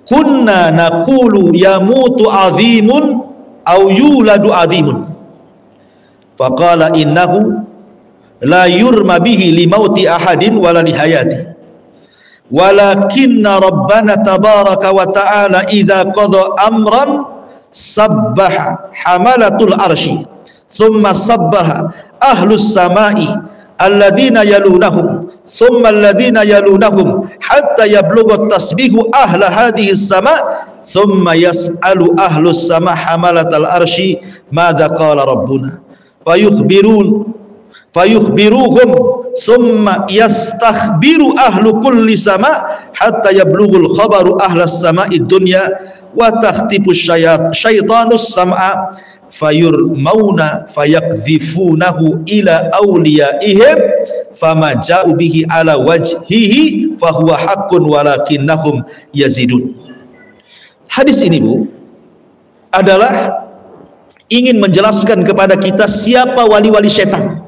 "Kunna naqulu yamutu 'azimun aw yuladu 'azimun." Faqala, "Innahu la yurma bihi li mauti ahadin wala li hayati. Walakinna Rabbana tabaraka wa ta'ala idza qada amran sabbaha hamalatul arshi thumma sabbaha ahlus samai alladhina yalunahum thumma alladhina yalunahum hatta yablugha tasbihu ahla hadhihi sama thumma yas'alu ahlus sama hamalatal arshi madza qala rabbuna fayukhbiruhum thumma yastakhbiru ahlu kulli sama hatta yablughul khabaru ahlas sama'i dunya wa takhtifu syaitanus sam'a fayurmauna fayakdhifunahu ila awliyaihim fama ja'u bihi ala wajhihi fahuwa haqqun walakinnahum yazidun." Hadis ini Bu adalah ingin menjelaskan kepada kita siapa wali-wali setan.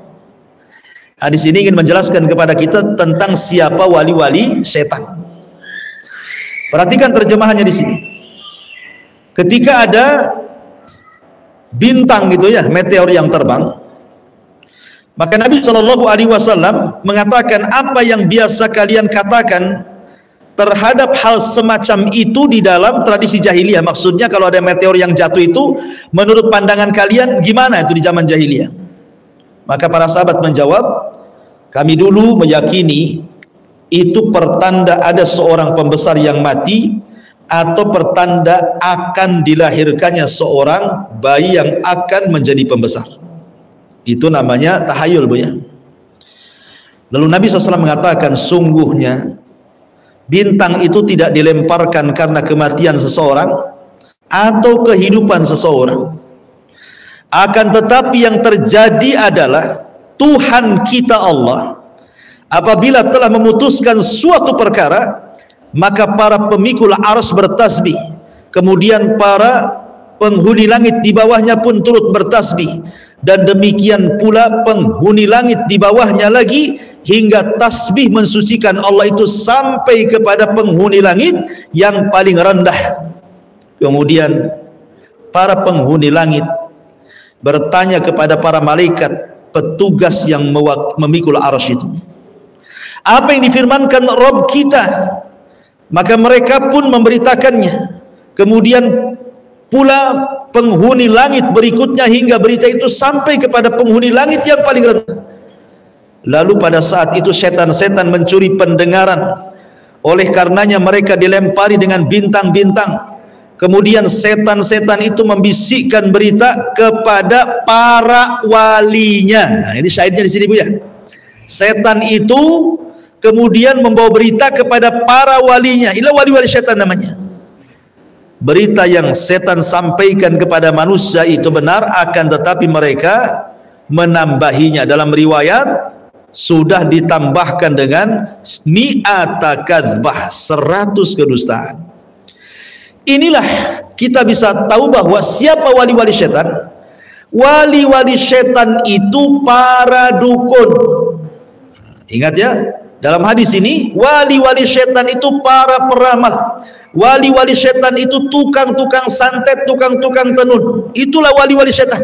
Hadis ini ingin menjelaskan kepada kita tentang siapa wali-wali setan. Perhatikan terjemahannya di sini. Ketika ada bintang gitu ya, meteor yang terbang, maka Nabi Shallallahu Alaihi Wasallam mengatakan, apa yang biasa kalian katakan terhadap hal semacam itu di dalam tradisi jahiliyah. Maksudnya kalau ada meteor yang jatuh itu, menurut pandangan kalian gimana itu di zaman jahiliyah? Maka para sahabat menjawab, kami dulu meyakini itu pertanda ada seorang pembesar yang mati, atau pertanda akan dilahirkannya seorang bayi yang akan menjadi pembesar. Itu namanya tahayul Bu ya. Lalu Nabi SAW mengatakan, sungguhnya bintang itu tidak dilemparkan karena kematian seseorang atau kehidupan seseorang. Akan tetapi yang terjadi adalah Tuhan kita Allah apabila telah memutuskan suatu perkara, maka para pemikul arsy bertasbih, kemudian para penghuni langit di bawahnya pun turut bertasbih, dan demikian pula penghuni langit di bawahnya lagi, hingga tasbih mensucikan Allah itu sampai kepada penghuni langit yang paling rendah. Kemudian para penghuni langit bertanya kepada para malaikat petugas yang memikul arsy itu, apa yang difirmankan Rabb kita? Maka mereka pun memberitakannya. Kemudian pula penghuni langit berikutnya hingga berita itu sampai kepada penghuni langit yang paling rendah. Lalu pada saat itu setan-setan mencuri pendengaran, oleh karenanya mereka dilempari dengan bintang-bintang. Kemudian setan-setan itu membisikkan berita kepada para walinya. Nah, ini syahidnya di sini Bu ya. Setan itu kemudian membawa berita kepada para walinya. Inilah wali-wali setan namanya. Berita yang setan sampaikan kepada manusia itu benar, akan tetapi mereka menambahinya. Dalam riwayat sudah ditambahkan dengan mi'ata kadzbah, 100 kedustaan. Inilah kita bisa tahu bahwa siapa wali-wali setan. Wali-wali setan itu para dukun. Ingat ya, dalam hadis ini wali-wali setan itu para peramal. Wali-wali setan itu tukang-tukang santet, tukang-tukang tenun. Itulah wali-wali setan.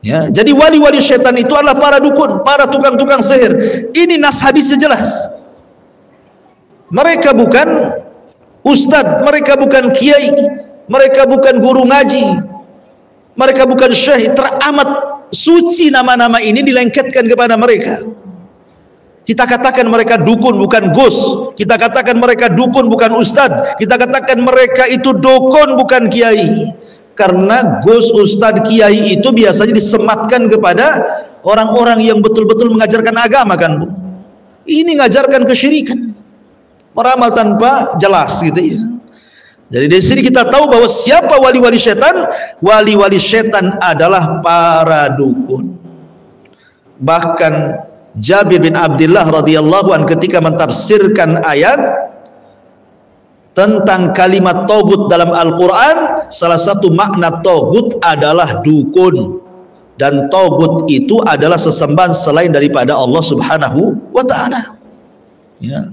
Ya, jadi wali-wali setan itu adalah para dukun, para tukang-tukang sihir. Ini nas hadisnya jelas. Mereka bukan ustadz, mereka bukan kiai, mereka bukan guru ngaji, mereka bukan syekh. Teramat suci nama-nama ini dilengketkan kepada mereka. Kita katakan mereka dukun bukan gus, kita katakan mereka dukun bukan ustadz, kita katakan mereka itu dukun bukan kiai. Karena gus, ustadz, kiai itu biasanya disematkan kepada orang-orang yang betul-betul mengajarkan agama kan Bu. Ini mengajarkan kesyirikan, meramal tanpa jelas gitu ya. Jadi dari sini kita tahu bahwa siapa wali-wali setan. Wali-wali setan adalah para dukun. Bahkan Jabir bin Abdullah radhiyallahu anhu ketika mentafsirkan ayat tentang kalimat togut dalam Al-Quran, salah satu makna togut adalah dukun, dan togut itu adalah sesembahan selain daripada Allah subhanahu wa ta'ala ya.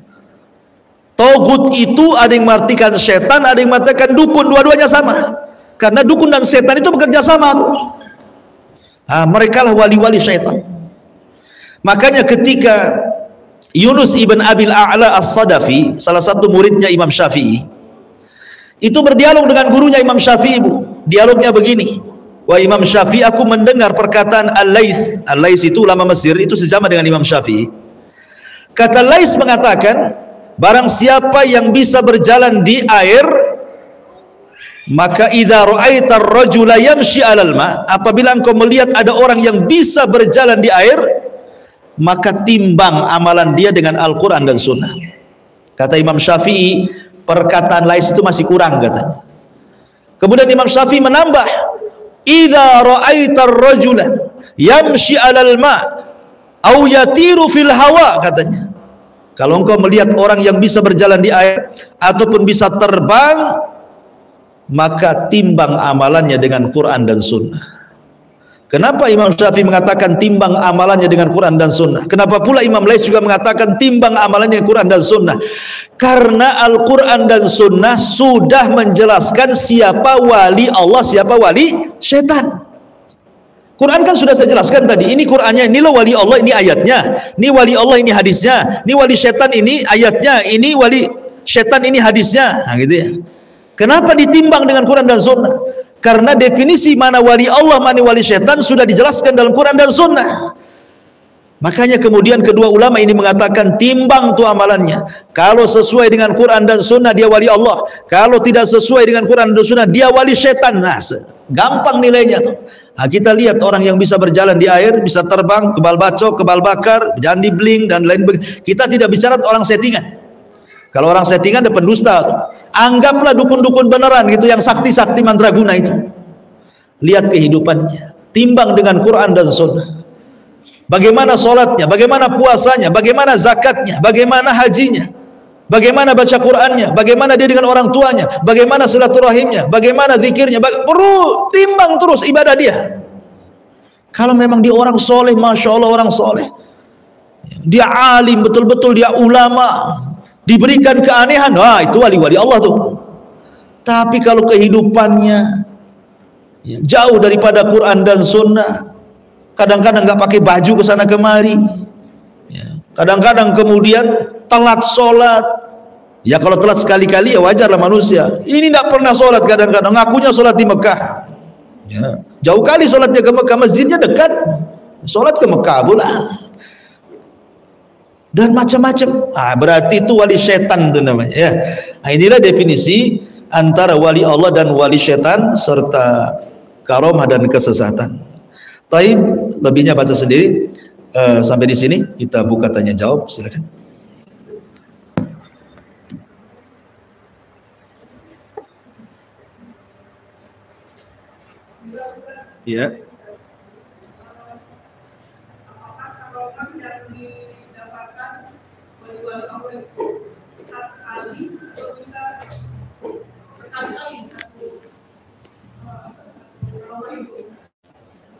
Togut itu ada yang mengartikan setan, ada yang mengatakan dukun, dua-duanya sama. Karena dukun dan setan itu bekerja sama tuh. Mereka lah wali-wali setan. Makanya ketika Yunus ibn Abil A'la As-Sadafi, salah satu muridnya Imam Syafi'i, itu berdialog dengan gurunya Imam Syafi'i Bu. Dialognya begini, wah Imam Syafi'i, aku mendengar perkataan Al-Laits. Al-Laits itu ulama Mesir, itu sesama dengan Imam Syafi'i. Kata Laits mengatakan, barang siapa yang bisa berjalan di air, maka idza ra'aita ar-rajula yamshi 'alal ma', apabila engkau melihat ada orang yang bisa berjalan di air, maka timbang amalan dia dengan Al-Quran dan Sunnah. Kata Imam Syafi'i, perkataan Laits itu masih kurang katanya. Kemudian Imam Syafi'i menambah, idza ra'aita ar-rajula yamshi 'alal ma' aw yatiru fil hawa, katanya. Kalau engkau melihat orang yang bisa berjalan di air ataupun bisa terbang, maka timbang amalannya dengan Quran dan Sunnah. Kenapa Imam Syafi'i mengatakan timbang amalannya dengan Quran dan Sunnah? Kenapa pula Imam Laits juga mengatakan timbang amalannya dengan Quran dan Sunnah? Karena Al-Quran dan Sunnah sudah menjelaskan siapa wali Allah, siapa wali setan. Quran kan sudah saya jelaskan tadi, ini Qurannya, ini loh wali Allah, ini ayatnya, ini wali Allah, ini hadisnya, ini wali setan, ini ayatnya, ini wali setan, ini hadisnya. Nah gitu ya. Kenapa ditimbang dengan Quran dan Sunnah? Karena definisi mana wali Allah, mana wali setan sudah dijelaskan dalam Quran dan Sunnah. Makanya kemudian kedua ulama ini mengatakan timbang tuh amalannya. Kalau sesuai dengan Quran dan Sunnah dia wali Allah, kalau tidak sesuai dengan Quran dan Sunnah dia wali setan. Nah, gampang nilainya tuh. Nah, kita lihat orang yang bisa berjalan di air, bisa terbang, kebal bacok, kebal bakar, berjalan di bling dan lain sebagainya. Kita tidak bicara orang settingan. Kalau orang settingan ada pendusta tuh. Anggaplah dukun-dukun beneran gitu, yang sakti-sakti mandraguna itu. Lihat kehidupannya, timbang dengan Quran dan Sunnah. Bagaimana sholatnya, bagaimana puasanya, bagaimana zakatnya, bagaimana hajinya, bagaimana baca Qurannya, bagaimana dia dengan orang tuanya, bagaimana silaturahimnya, bagaimana zikirnya, perlu timbang terus ibadah dia. Kalau memang dia orang soleh, masya Allah orang soleh, dia alim betul-betul, dia ulama, diberikan keanehan, wah itu wali-wali Allah tuh. Tapi kalau kehidupannya jauh daripada Quran dan Sunnah, kadang-kadang nggak pakai baju ke sana kemari, kadang-kadang kemudian telat sholat. Ya kalau telat sekali-kali ya wajarlah manusia. Ini tidak pernah sholat, kadang-kadang ngakunya sholat di Mekah. Jauh kali sholatnya ke Mekah, masjidnya dekat, sholat ke Mekah pula. Dan macam-macam. Berarti itu wali setan itu namanya. Ya. Inilah definisi antara wali Allah dan wali setan serta karomah dan kesesatan. Taib, lebihnya baca sendiri. Sampai di sini kita buka tanya jawab, silakan. Ya.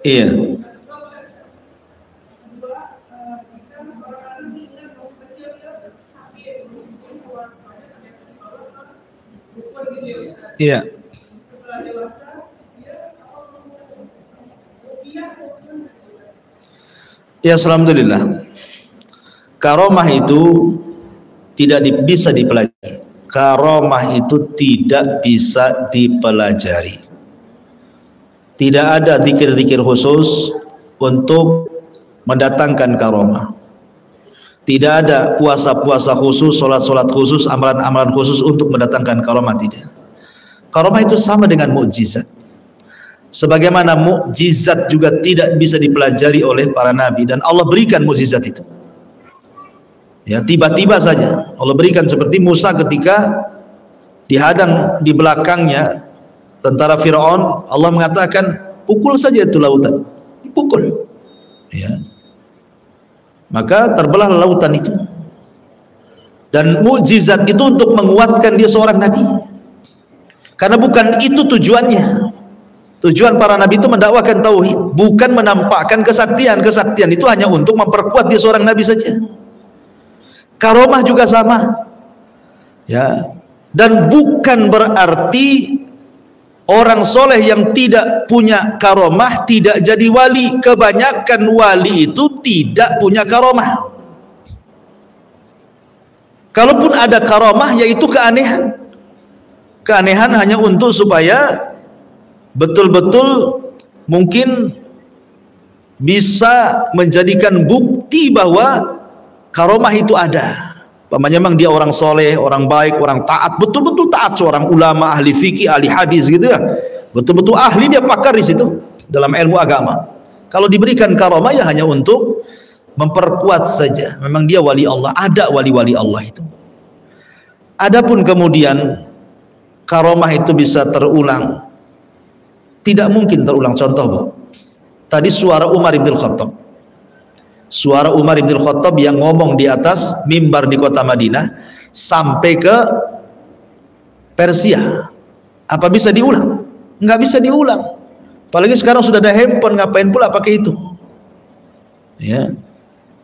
Iya. Iya. Ya, alhamdulillah. Karomah itu tidak bisa dipelajari. Karomah itu tidak bisa dipelajari. Tidak ada zikir-zikir khusus untuk mendatangkan karomah. Tidak ada puasa-puasa khusus, solat-solat khusus, amalan-amalan khusus untuk mendatangkan karomah, tidak. Karomah itu sama dengan mukjizat. Sebagaimana mukjizat juga tidak bisa dipelajari oleh para nabi, dan Allah berikan mukjizat itu. Ya, tiba-tiba saja Allah berikan, seperti Musa ketika dihadang di belakangnya tentara Firaun, Allah mengatakan pukul saja itu lautan, dipukul. Ya. Maka terbelah lautan itu. Dan mukjizat itu untuk menguatkan dia seorang nabi. Karena bukan itu tujuannya. Tujuan para nabi itu mendakwakan tauhid, bukan menampakkan kesaktian. Kesaktian itu hanya untuk memperkuat dia seorang nabi saja. Karomah juga sama. Ya. Dan bukan berarti orang soleh yang tidak punya karomah tidak jadi wali. Kebanyakan wali itu tidak punya karomah. Kalaupun ada karomah, yaitu keanehan. Keanehan hanya untuk supaya betul-betul mungkin bisa menjadikan bukti bahwa karomah itu ada. Pamannya memang dia orang soleh, orang baik, orang taat, betul-betul taat, seorang ulama, ahli fikih, ahli hadis gitu ya. Betul-betul ahli, dia pakar di situ dalam ilmu agama. Kalau diberikan karomah ya hanya untuk memperkuat saja. Memang dia wali Allah, ada wali-wali Allah itu. Adapun kemudian karomah itu bisa terulang, tidak mungkin terulang. Contoh, Bu, tadi suara Umar ibn Khattab, suara Umar ibn Khattab yang ngomong di atas mimbar di kota Madinah sampai ke Persia, apa bisa diulang? Nggak bisa diulang. Apalagi sekarang sudah ada handphone, ngapain pula pakai itu? Ya,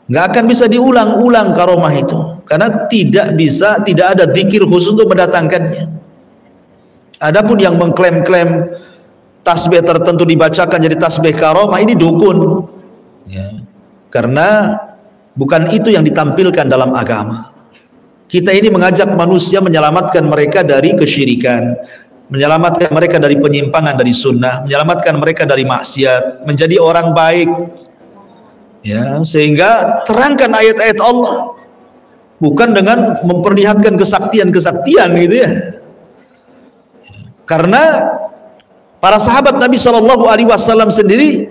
nggak akan bisa diulang-ulang karomah itu, karena tidak bisa, tidak ada zikir khusus untuk mendatangkannya. Adapun yang mengklaim-klaim tasbih tertentu dibacakan jadi tasbih karomah, ini dukun. Ya. Karena bukan itu yang ditampilkan dalam agama. Kita ini mengajak manusia, menyelamatkan mereka dari kesyirikan, menyelamatkan mereka dari penyimpangan dari sunnah, menyelamatkan mereka dari maksiat, menjadi orang baik. Ya, sehingga terangkan ayat-ayat Allah, bukan dengan memperlihatkan kesaktian-kesaktian gitu ya. Karena para sahabat Nabi Shallallahu Alaihi Wasallam sendiri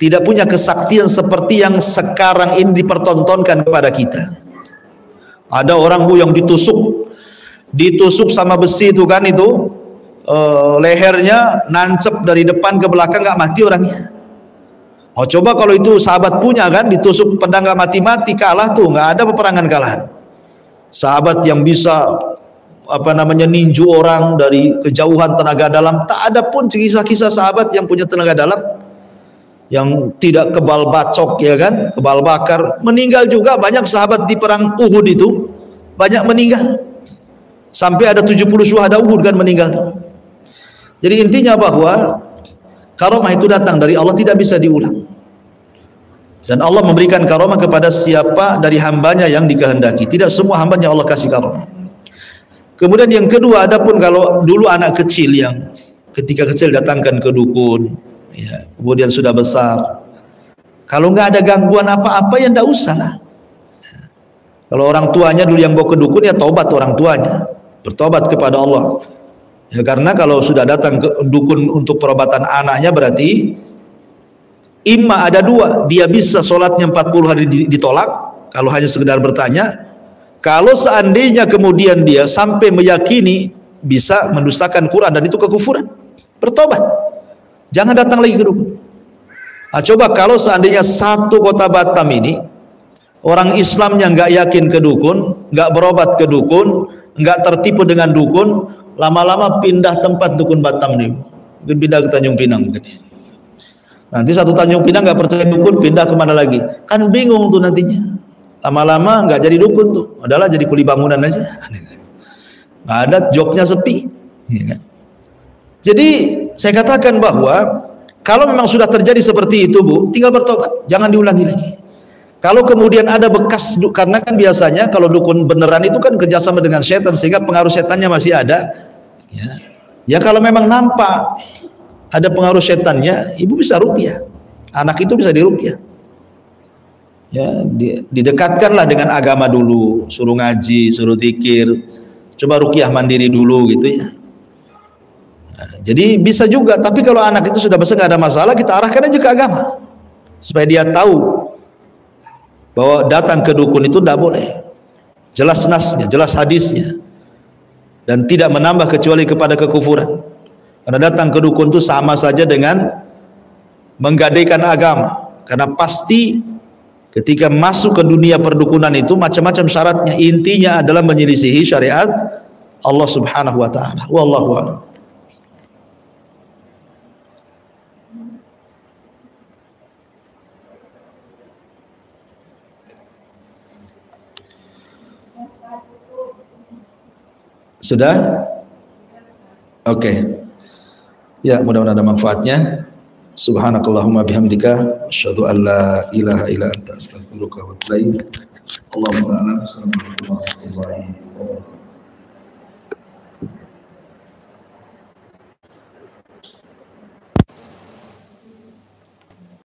tidak punya kesaktian seperti yang sekarang ini dipertontonkan kepada kita. Ada orang, Bu, yang ditusuk sama besi itu kan, itu lehernya nancep dari depan ke belakang, nggak mati orangnya. Oh, coba kalau itu sahabat punya kan, ditusuk pedang nggak mati-mati, kalah tuh, nggak ada peperangan kalah. Sahabat yang bisa ninju orang dari kejauhan tenaga dalam, tak ada pun kisah-kisah sahabat yang punya tenaga dalam. yang tidak kebal bacok, ya kan, kebal bakar, meninggal juga. Banyak sahabat di perang Uhud itu banyak meninggal, sampai ada 70 syuhada Uhud kan meninggal. Jadi intinya bahwa karomah itu datang dari Allah, tidak bisa diulang, dan Allah memberikan karomah kepada siapa dari hambanya yang dikehendaki. Tidak semua hambanya Allah kasih karomah. Kemudian yang kedua, adapun kalau dulu anak kecil yang ketika kecil datangkan ke dukun, ya, kemudian sudah besar, kalau nggak ada gangguan apa-apa ya nggak usah lah. Kalau orang tuanya dulu yang bawa ke dukun, ya taubat orang tuanya, bertobat kepada Allah. Ya, karena kalau sudah datang ke dukun untuk perobatan anaknya, berarti imma ada dua, dia bisa sholatnya 40 hari ditolak kalau hanya sekedar bertanya. Kalau seandainya kemudian dia sampai meyakini bisa mendustakan Quran, dan itu kekufuran, bertobat, jangan datang lagi ke dukun. Nah, coba kalau seandainya satu kota Batam ini orang Islamnya nggak yakin ke dukun, nggak berobat ke dukun, nggak tertipu dengan dukun, lama-lama pindah tempat dukun Batam nih, mungkin pindah ke Tanjung Pinang mungkin. Nanti satu Tanjung Pinang nggak percaya dukun, pindah kemana lagi, kan bingung tuh nantinya. Lama-lama nggak jadi dukun tuh, adalah jadi kuli bangunan aja, nggak ada, jobnya sepi, ya kan? Jadi saya katakan bahwa kalau memang sudah terjadi seperti itu, Bu, tinggal bertobat, jangan diulangi lagi. Kalau kemudian ada bekas, karena kan biasanya kalau dukun beneran itu kan kerjasama dengan setan, sehingga pengaruh setannya masih ada, ya, ya kalau memang nampak ada pengaruh setannya, ibu bisa ruqyah, anak itu bisa diruqyah, ya, didekatkanlah dengan agama dulu, suruh ngaji, suruh zikir, coba ruqyah mandiri dulu gitu ya. Nah, jadi bisa juga. Tapi kalau anak itu sudah besar, nggak ada masalah, kita arahkan aja ke agama supaya dia tahu bahwa datang ke dukun itu tidak boleh, jelas nasnya, jelas hadisnya, dan tidak menambah kecuali kepada kekufuran. Karena datang ke dukun itu sama saja dengan menggadaikan agama, karena pasti ketika masuk ke dunia perdukunan itu macam-macam syaratnya, intinya adalah menyelisihi syariat Allah Subhanahu wa taala. Wallahu a'lam. Sudah? Oke. Ya, mudah-mudahan ada manfaatnya. Subhanakallahumma bihamdika asyhadu an la ilaha illa anta astaghfiruka wa atubu ilaik. Allahumma assalamu alaikum warahmatullahi wabarakatuh.